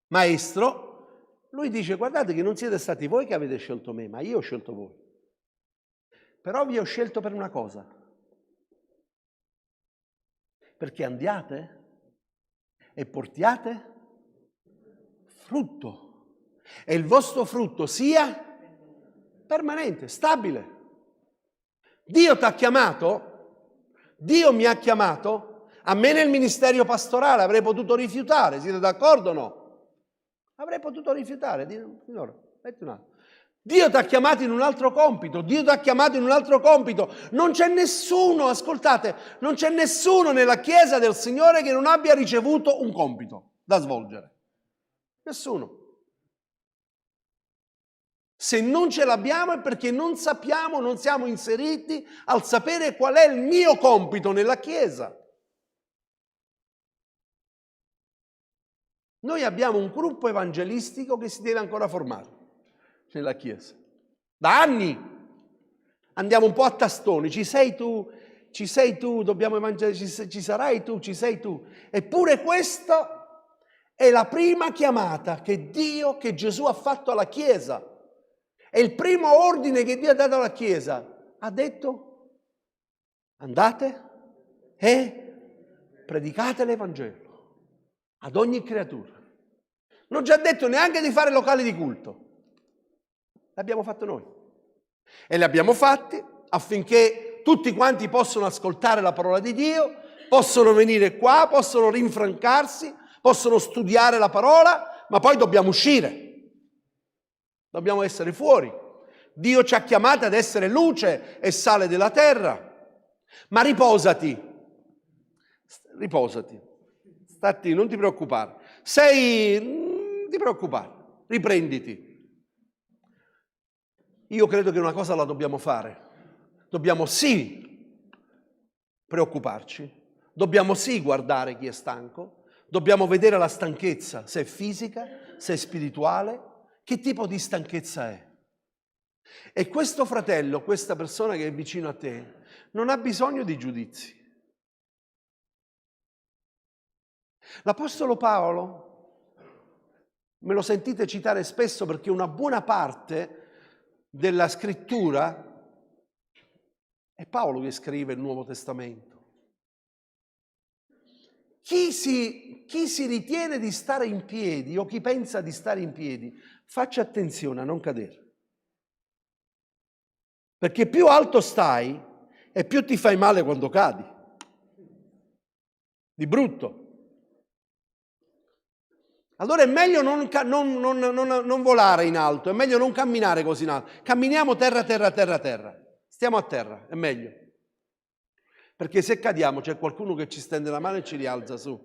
maestro, lui dice: guardate che non siete stati voi che avete scelto me, ma io ho scelto voi. Però vi ho scelto per una cosa, perché andiate e portiate frutto, e il vostro frutto sia permanente, stabile. Dio ti ha chiamato, Dio mi ha chiamato, a me nel ministero pastorale avrei potuto rifiutare, siete d'accordo o no? Avrei potuto rifiutare, dire: Signore, metti un attimo. Dio ti ha chiamato in un altro compito, Dio ti ha chiamato in un altro compito. Non c'è nessuno, ascoltate, non c'è nessuno nella Chiesa del Signore che non abbia ricevuto un compito da svolgere. Nessuno. Se non ce l'abbiamo è perché non sappiamo, non siamo inseriti al sapere qual è il mio compito nella Chiesa. Noi abbiamo un gruppo evangelistico che si deve ancora formare nella Chiesa. Da anni andiamo un po' a tastoni, ci sei tu, dobbiamo evangelizzare, ci sarai tu, ci sei tu. Eppure questa è la prima chiamata che Gesù ha fatto alla Chiesa. È il primo ordine che Dio ha dato alla Chiesa. Ha detto: andate e predicate l'Evangelo ad ogni creatura. Non ci ha detto neanche di fare locali di culto. L'abbiamo fatto noi. E li abbiamo fatti affinché tutti quanti possano ascoltare la parola di Dio, possono venire qua, possono rinfrancarsi, possono studiare la parola, ma poi dobbiamo uscire. Dobbiamo essere fuori. Dio ci ha chiamati ad essere luce e sale della terra. Ma riposati. Stati, non ti preoccupare. Non ti preoccupare. Riprenditi. Io credo che una cosa la dobbiamo fare. Dobbiamo sì preoccuparci. Dobbiamo sì guardare chi è stanco. Dobbiamo vedere la stanchezza, se è fisica, se è spirituale. Che tipo di stanchezza è? E questo fratello, questa persona che è vicino a te, non ha bisogno di giudizi. L'Apostolo Paolo, me lo sentite citare spesso perché una buona parte della scrittura è Paolo che scrive il Nuovo Testamento. chi si ritiene di stare in piedi o chi pensa di stare in piedi, faccia attenzione a non cadere. Perché più alto stai e più ti fai male quando cadi. Di brutto. Allora è meglio non volare in alto, è meglio non camminare così in alto. Camminiamo terra, terra, terra, terra. Stiamo a terra, è meglio. Perché se cadiamo c'è qualcuno che ci stende la mano e ci rialza su.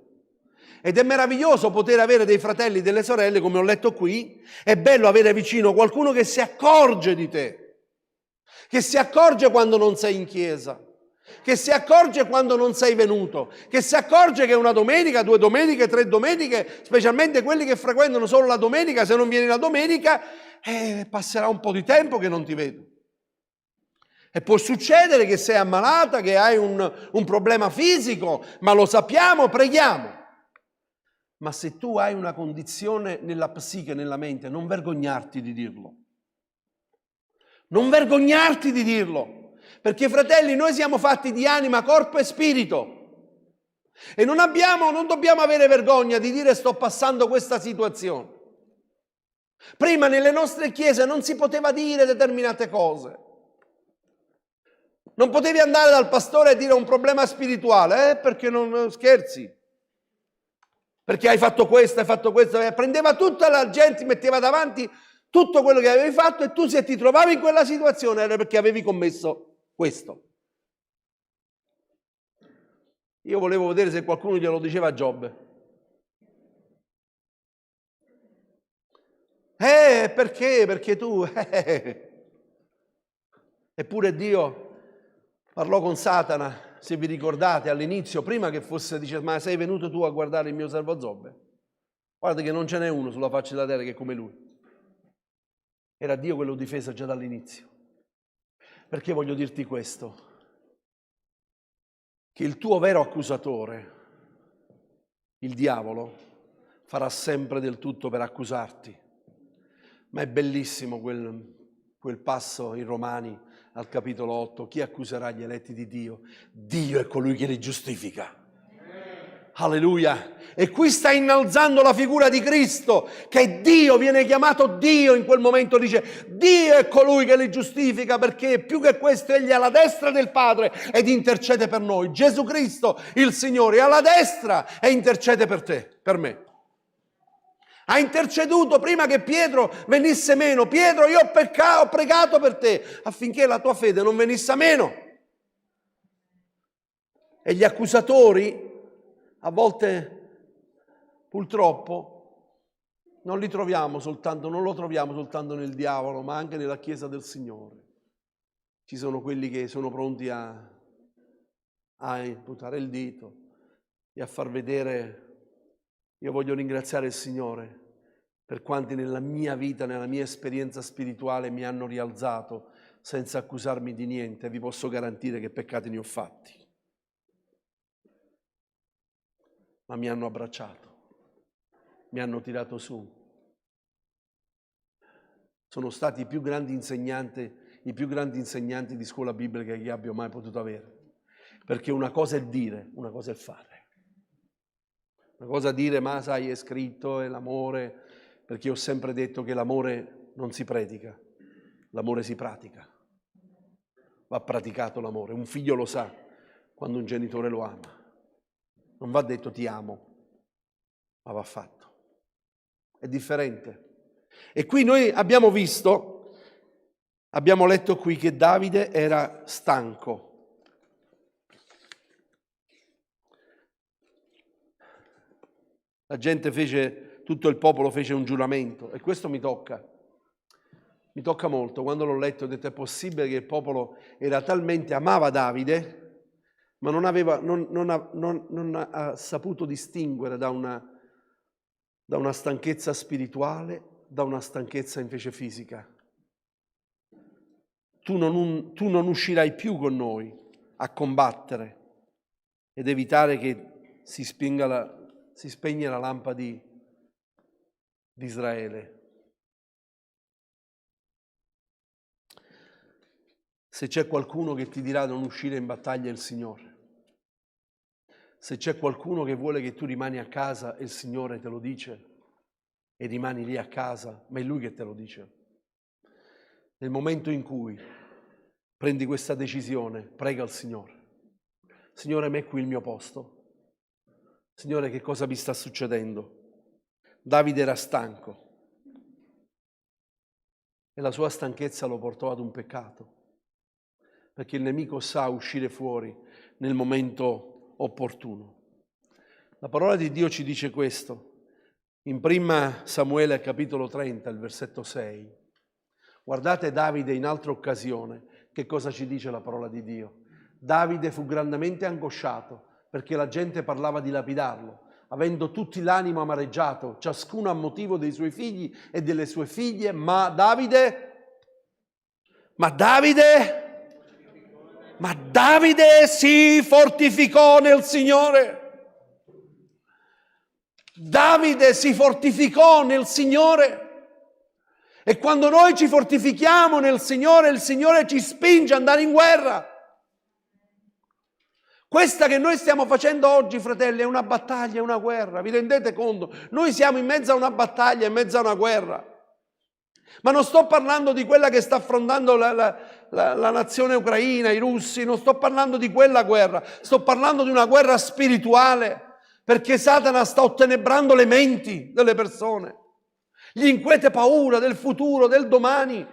Ed è meraviglioso poter avere dei fratelli, delle sorelle, come ho letto qui. È bello avere vicino qualcuno che si accorge di te, che si accorge quando non sei in chiesa, che si accorge quando non sei venuto, che si accorge che una domenica, 2 domeniche, 3 domeniche, specialmente quelli che frequentano solo la domenica, se non vieni la domenica, passerà un po' di tempo che non ti vedo. E può succedere che sei ammalata, che hai un problema fisico, ma lo sappiamo, preghiamo. Ma se tu hai una condizione nella psiche, nella mente, non vergognarti di dirlo. Non vergognarti di dirlo. Perché fratelli, noi siamo fatti di anima, corpo e spirito. E non dobbiamo avere vergogna di dire sto passando questa situazione. Prima nelle nostre chiese non si poteva dire determinate cose. Non potevi andare dal pastore e dire un problema spirituale, perché non scherzi. Perché hai fatto questo, prendeva tutta la gente, metteva davanti tutto quello che avevi fatto e tu se ti trovavi in quella situazione era perché avevi commesso questo. Io volevo vedere se qualcuno glielo diceva a Giobbe. Perché? Perché tu... Eppure Dio parlò con Satana, se vi ricordate, all'inizio, prima che fosse, dice, ma sei venuto tu a guardare il mio servo Giobbe? Guarda che non ce n'è uno sulla faccia della terra che è come lui. Era Dio che lo difese già dall'inizio. Perché voglio dirti questo? Che il tuo vero accusatore, il diavolo, farà sempre del tutto per accusarti. Ma è bellissimo quel passo in Romani, al capitolo 8, chi accuserà gli eletti di Dio? Dio è colui che li giustifica. Alleluia! E qui sta innalzando la figura di Cristo, che Dio viene chiamato Dio in quel momento, dice Dio è colui che li giustifica, perché più che questo egli è alla destra del Padre ed intercede per noi. Gesù Cristo, il Signore, è alla destra e intercede per te, per me. Ha interceduto prima che Pietro venisse meno. Pietro, io ho pregato per te affinché la tua fede non venisse meno. E gli accusatori, a volte, purtroppo, non lo troviamo soltanto nel diavolo, ma anche nella Chiesa del Signore. Ci sono quelli che sono pronti a puntare il dito e a far vedere. Io voglio ringraziare il Signore per quanti nella mia vita, nella mia esperienza spirituale mi hanno rialzato senza accusarmi di niente. Vi posso garantire che peccati ne ho fatti. Ma mi hanno abbracciato, mi hanno tirato su. Sono stati i più grandi insegnanti di scuola biblica che abbia mai potuto avere. Perché una cosa è dire, una cosa è fare. Una cosa è dire, ma sai, è scritto, è l'amore, perché io ho sempre detto che l'amore non si predica, l'amore si pratica. Va praticato l'amore. Un figlio lo sa quando un genitore lo ama. Non va detto ti amo, ma va fatto. È differente. E qui noi abbiamo letto qui che Davide era stanco. La gente tutto il popolo fece un giuramento e questo mi tocca molto. Quando l'ho letto ho detto è possibile che il popolo amava Davide, ma non ha saputo distinguere da una stanchezza spirituale, da una stanchezza invece fisica. Tu non uscirai più con noi a combattere ed evitare che si spegne la lampada di Israele. Se c'è qualcuno che ti dirà di non uscire in battaglia è il Signore. Se c'è qualcuno che vuole che tu rimani a casa e il Signore te lo dice e rimani lì a casa, ma è Lui che te lo dice. Nel momento in cui prendi questa decisione, prega al Signore. Signore, metti qui il mio posto. Signore, che cosa mi sta succedendo? Davide era stanco e la sua stanchezza lo portò ad un peccato, perché il nemico sa uscire fuori nel momento opportuno. La parola di Dio ci dice questo in 1 Samuele capitolo 30, il versetto 6. Guardate Davide in altra occasione, che cosa ci dice la parola di Dio. Davide fu grandemente angosciato perché la gente parlava di lapidarlo, avendo tutti l'animo amareggiato, ciascuno a motivo dei suoi figli e delle sue figlie, ma Davide si fortificò nel Signore. Davide si fortificò nel Signore. E quando noi ci fortifichiamo nel Signore, il Signore ci spinge ad andare in guerra. Questa che noi stiamo facendo oggi, fratelli, è una battaglia, è una guerra. Vi rendete conto? Noi siamo in mezzo a una battaglia, in mezzo a una guerra. Ma non sto parlando di quella che sta affrontando la nazione ucraina, i russi, non sto parlando di quella guerra. Sto parlando di una guerra spirituale, perché Satana sta ottenebrando le menti delle persone. Gli inquieta paura del futuro, del domani.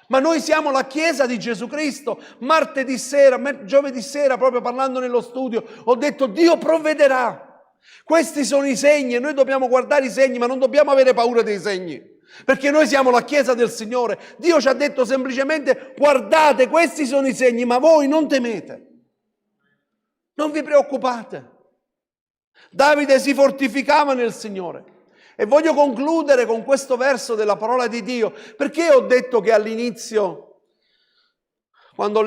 Ma noi siamo la Chiesa di Gesù Cristo. Martedì sera, giovedì sera, proprio parlando nello studio, ho detto Dio provvederà. Questi sono i segni e noi dobbiamo guardare i segni, ma non dobbiamo avere paura dei segni, perché noi siamo la Chiesa del Signore. Dio ci ha detto semplicemente guardate, questi sono i segni, ma voi non temete. Non vi preoccupate. Davide si fortificava nel Signore. E voglio concludere con questo verso della parola di Dio, perché ho detto che all'inizio, quando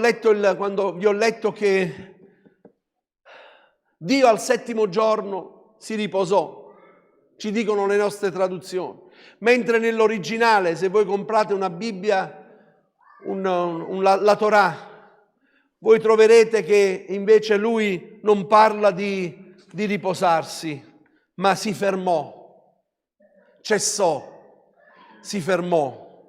vi ho letto che Dio al settimo giorno si riposò, ci dicono le nostre traduzioni, mentre nell'originale, se voi comprate una Bibbia, la Torah, voi troverete che invece lui non parla di riposarsi, ma si fermò. Cessò, si fermò,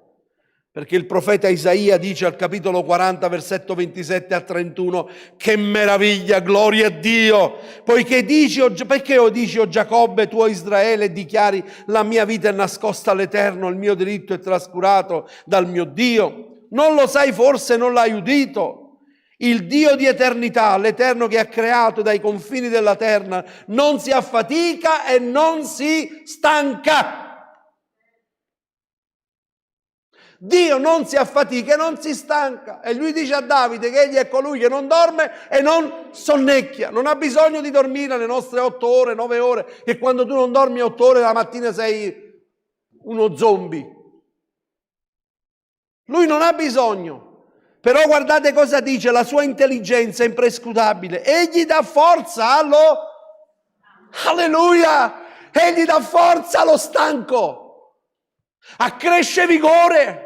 perché il profeta Isaia dice al capitolo 40, versetto 27 a 31, che meraviglia, gloria a Dio, perché dici, o Giacobbe, tu o Israele, dichiari la mia vita è nascosta all'Eterno, il mio diritto è trascurato dal mio Dio. Non lo sai forse, non l'hai udito? Il Dio di eternità, l'Eterno che ha creato dai confini della terra, non si affatica e non si stanca. Dio non si affatica e non si stanca. E lui dice a Davide che egli è colui che non dorme e non sonnecchia. Non ha bisogno di dormire le nostre 8 ore, 9 ore, che quando tu non dormi 8 ore la mattina sei uno zombie. Lui non ha bisogno. Però guardate cosa dice, la sua intelligenza è imprescrutabile. Egli dà forza alleluia! Egli dà forza allo stanco, accresce vigore.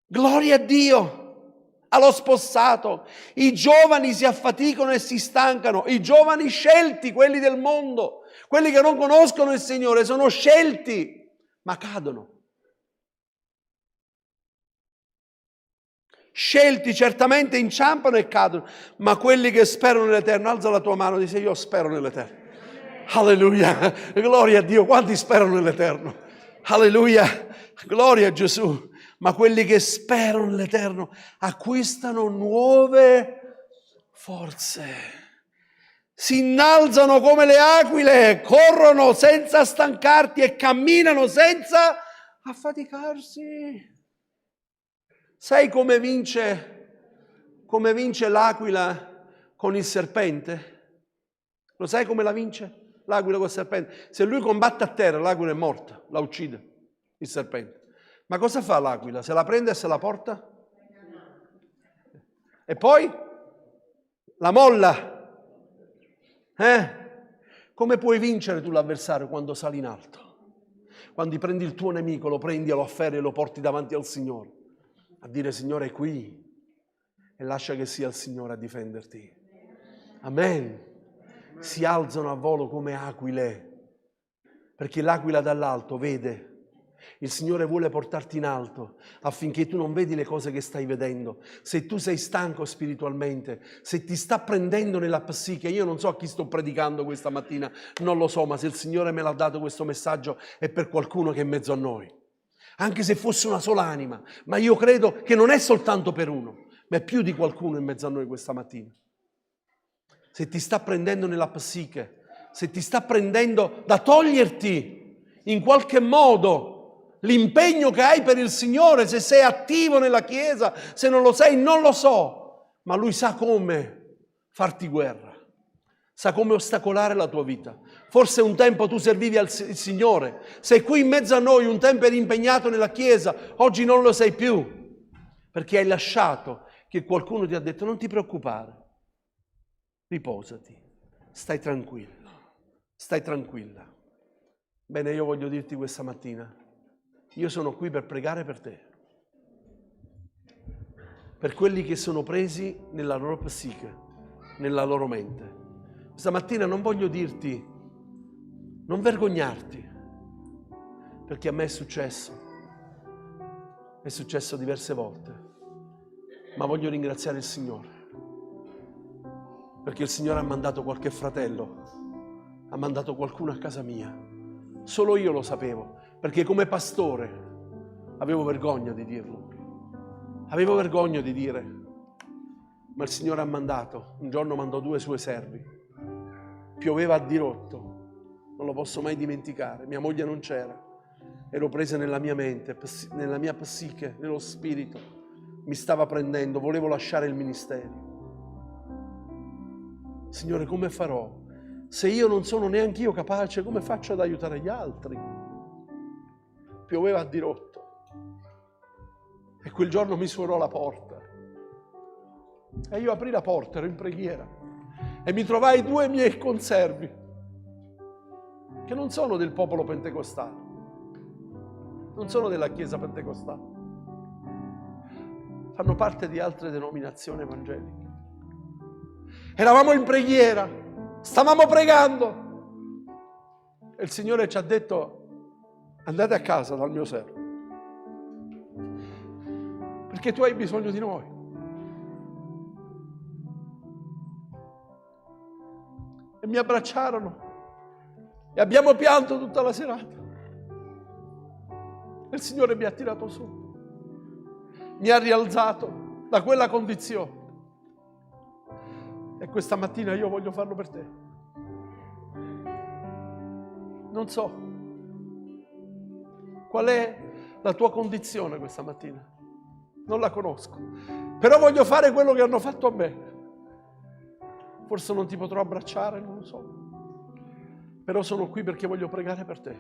Gloria a Dio, allo spossato. I giovani si affaticano e si stancano, i giovani scelti, quelli del mondo, quelli che non conoscono il Signore, sono scelti, ma cadono. Scelti certamente inciampano e cadono, ma quelli che sperano nell'Eterno, alza la tua mano e dice io spero nell'Eterno. Alleluia, gloria a Dio, quanti sperano nell'Eterno? Alleluia, gloria a Gesù. Ma quelli che sperano nell'Eterno acquistano nuove forze. Si innalzano come le aquile, corrono senza stancarti e camminano senza affaticarsi. Sai come vince l'aquila con il serpente? Lo sai come la vince l'aquila con il serpente? Se lui combatte a terra, l'aquila è morta, la uccide il serpente. Ma cosa fa l'aquila? Se la prende e se la porta? E poi la molla. Come puoi vincere tu l'avversario quando sali in alto? Quando prendi il tuo nemico, lo prendi e lo afferri e lo porti davanti al Signore. A dire Signore è qui e lascia che sia il Signore a difenderti. Amen. Si alzano a volo come aquile, perché l'aquila dall'alto vede. Il Signore vuole portarti in alto affinché tu non vedi le cose che stai vedendo. Se tu sei stanco spiritualmente, se ti sta prendendo nella psiche, io non so a chi sto predicando questa mattina, non lo so, ma se il Signore me l'ha dato questo messaggio è per qualcuno che è in mezzo a noi. Anche se fosse una sola anima, ma io credo che non è soltanto per uno, ma è più di qualcuno in mezzo a noi questa mattina. Se ti sta prendendo nella psiche, se ti sta prendendo da toglierti in qualche modo l'impegno che hai per il Signore, se sei attivo nella Chiesa, se non lo sei, non lo so, ma Lui sa come farti guerra, sa come ostacolare la tua vita. Forse un tempo tu servivi il Signore, sei qui in mezzo a noi, un tempo eri impegnato nella Chiesa, oggi non lo sei più, perché hai lasciato che qualcuno ti ha detto non ti preoccupare, riposati, stai tranquillo, stai tranquilla. Bene, io voglio dirti questa mattina, io sono qui per pregare per te, per quelli che sono presi nella loro psiche, nella loro mente. Questa mattina non voglio dirti, non vergognarti, perché a me è successo diverse volte, ma voglio ringraziare il Signore, perché il Signore ha mandato qualche fratello, ha mandato qualcuno a casa mia, solo io lo sapevo, perché come pastore avevo vergogna di dirlo, avevo vergogna di dire, ma il Signore ha mandato, un giorno mandò 2 suoi servi, pioveva a dirotto, non lo posso mai dimenticare, mia moglie non c'era, ero presa nella mia mente, nella mia psiche, nello spirito, mi stava prendendo, volevo lasciare il ministero. Signore, come farò? Se io non sono neanche io capace, come faccio ad aiutare gli altri? Pioveva a dirotto e quel giorno mi suonò la porta e io aprì la porta, ero in preghiera e mi trovai 2 miei conservi che non sono del popolo pentecostale, non sono della Chiesa pentecostale, fanno parte di altre denominazioni evangeliche. Eravamo in preghiera, stavamo pregando e il Signore ci ha detto: andate a casa dal mio servo, perché tu hai bisogno di noi. E mi abbracciarono e abbiamo pianto tutta la serata. E il Signore mi ha tirato su, mi ha rialzato da quella condizione. E questa mattina io voglio farlo per te. Non so qual è la tua condizione questa mattina, non la conosco, però voglio fare quello che hanno fatto a me. Forse non ti potrò abbracciare, non lo so, però sono qui perché voglio pregare per te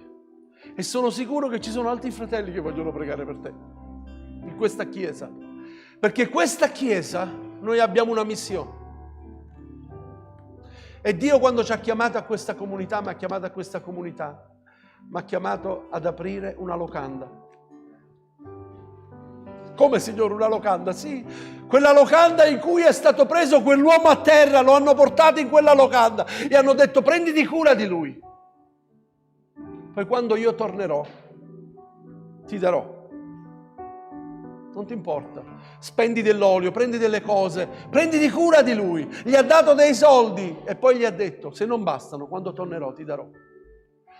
e sono sicuro che ci sono altri fratelli che vogliono pregare per te in questa Chiesa, perché questa Chiesa noi abbiamo una missione. E Dio, quando ci ha chiamato a questa comunità, mi ha chiamato ad aprire una locanda. Come, Signore, una locanda? Sì, quella locanda in cui è stato preso quell'uomo a terra, lo hanno portato in quella locanda e hanno detto: prenditi cura di lui. Poi quando io tornerò, ti darò. Non ti importa, spendi dell'olio, prendi delle cose, prenditi cura di lui. Gli ha dato dei soldi e poi gli ha detto: se non bastano, quando tornerò ti darò.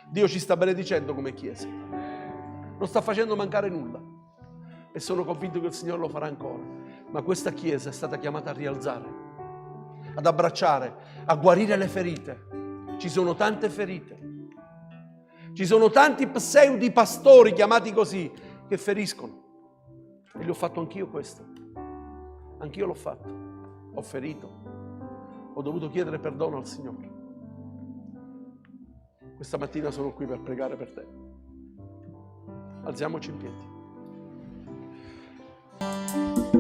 Dio ci sta benedicendo come Chiesa, non sta facendo mancare nulla e sono convinto che il Signore lo farà ancora. Ma questa Chiesa è stata chiamata a rialzare, ad abbracciare, a guarire le ferite. Ci sono tante ferite, ci sono tanti pseudi pastori chiamati così che feriscono. E gli ho fatto anch'io questo. Anch'io l'ho fatto. Ho ferito. Ho dovuto chiedere perdono al Signore. Questa mattina sono qui per pregare per te. Alziamoci in piedi.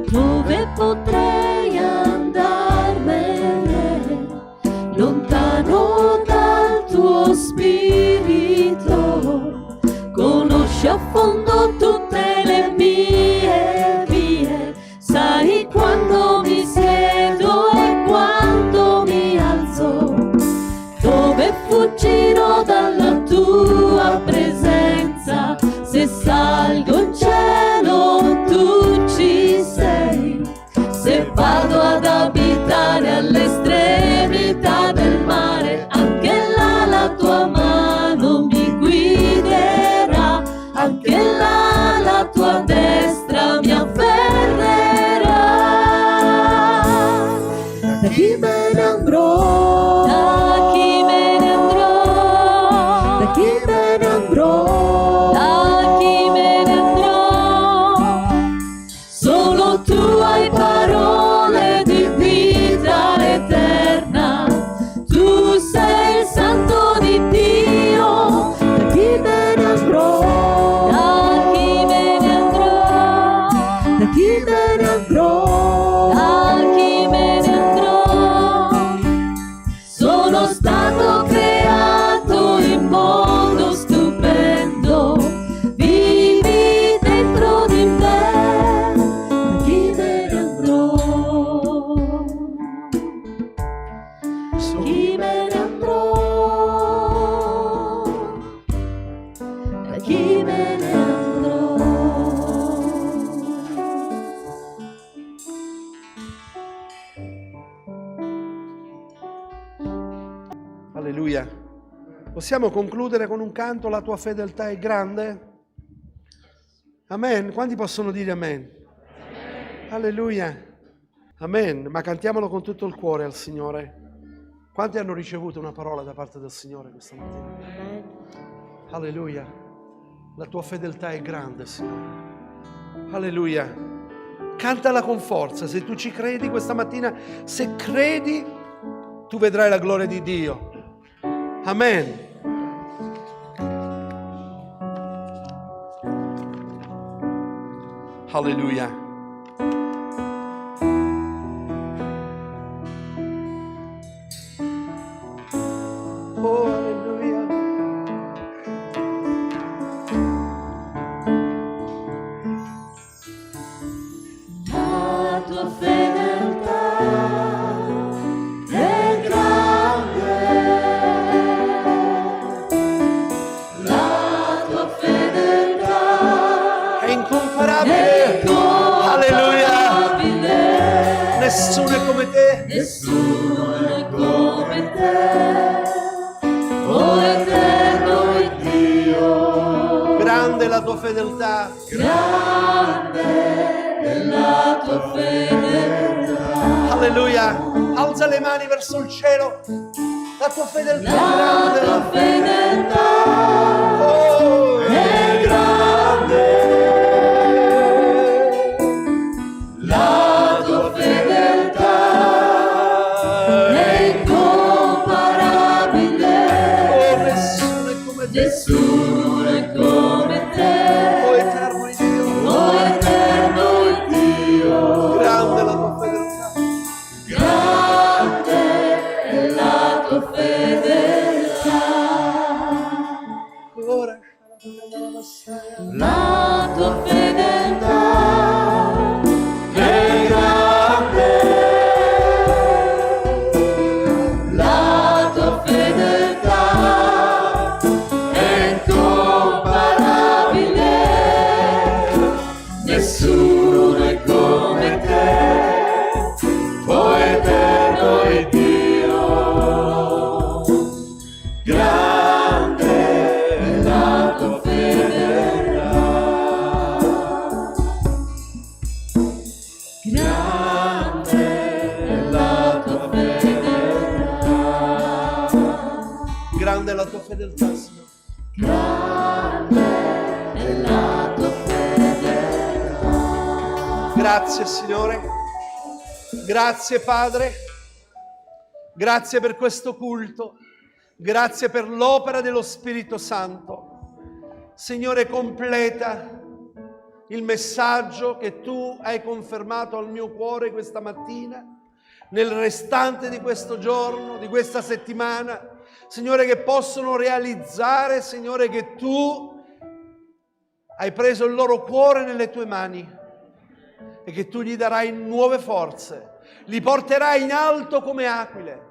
Dove potrei andarmene lontano dal tuo spirito? Conosci a fondo tutte le mie vie, sai quando mi siedo e quando mi alzo. Possiamo concludere con un canto, la tua fedeltà è grande? Amen. Quanti possono dire amen? Alleluia. Amen. Ma cantiamolo con tutto il cuore al Signore. Quanti hanno ricevuto una parola da parte del Signore questa mattina? Alleluia. La tua fedeltà è grande, Signore. Alleluia. Cantala con forza. Se tu ci credi questa mattina, se credi, tu vedrai la gloria di Dio. Amen. Alleluia. Oh, alleluia. La tua fedeltà è grande, la tua fedeltà È incomparabile. Alleluia. Nessuno è come te. Nessuno è come te, o eterno Dio. Grande la tua fedeltà. Grande è la tua fedeltà. Alleluia. Alza le mani verso il cielo. La tua fedeltà La è tua grande. fedeltà Oh, è grande. La tua fedeltà è incomparabile. oh, nessuno è come te. Nessuno è come te, Oh, eterno Dio. o eterno Dio. Grande la tua fedeltà. Grande è la tua fedeltà. Ora. La tua fedeltà è grande. La tua fedeltà è incomparabile. Nessuno è come te, o eterno è Dio. Grande è la tua fedeltà. Grande è la tua fedeltà. Grande la tua fedeltà, Signore. Grande è la tua fedeltà. Grazie, Signore. Grazie, Padre. Grazie per questo culto. Grazie per l'opera dello Spirito Santo. Signore, completa il messaggio che tu hai confermato al mio cuore questa mattina, nel restante di questo giorno, di questa settimana. Signore, che possono realizzare, Signore, che tu hai preso il loro cuore nelle tue mani e che tu gli darai nuove forze, li porterai in alto come aquile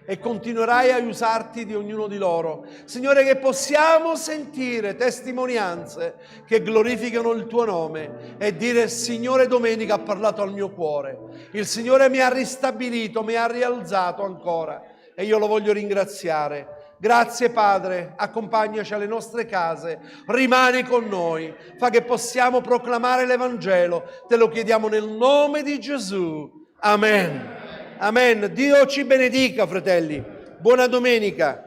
e continuerai a usarti di ognuno di loro. Signore, che possiamo sentire testimonianze che glorificano il tuo nome e dire: Signore, domenica ha parlato al mio cuore, il Signore mi ha ristabilito, mi ha rialzato ancora e io lo voglio ringraziare. Grazie Padre, accompagnaci alle nostre case, rimani con noi, fa che possiamo proclamare l'Evangelo, te lo chiediamo nel nome di Gesù. Amen. Amen. Dio ci benedica, fratelli. Buona domenica.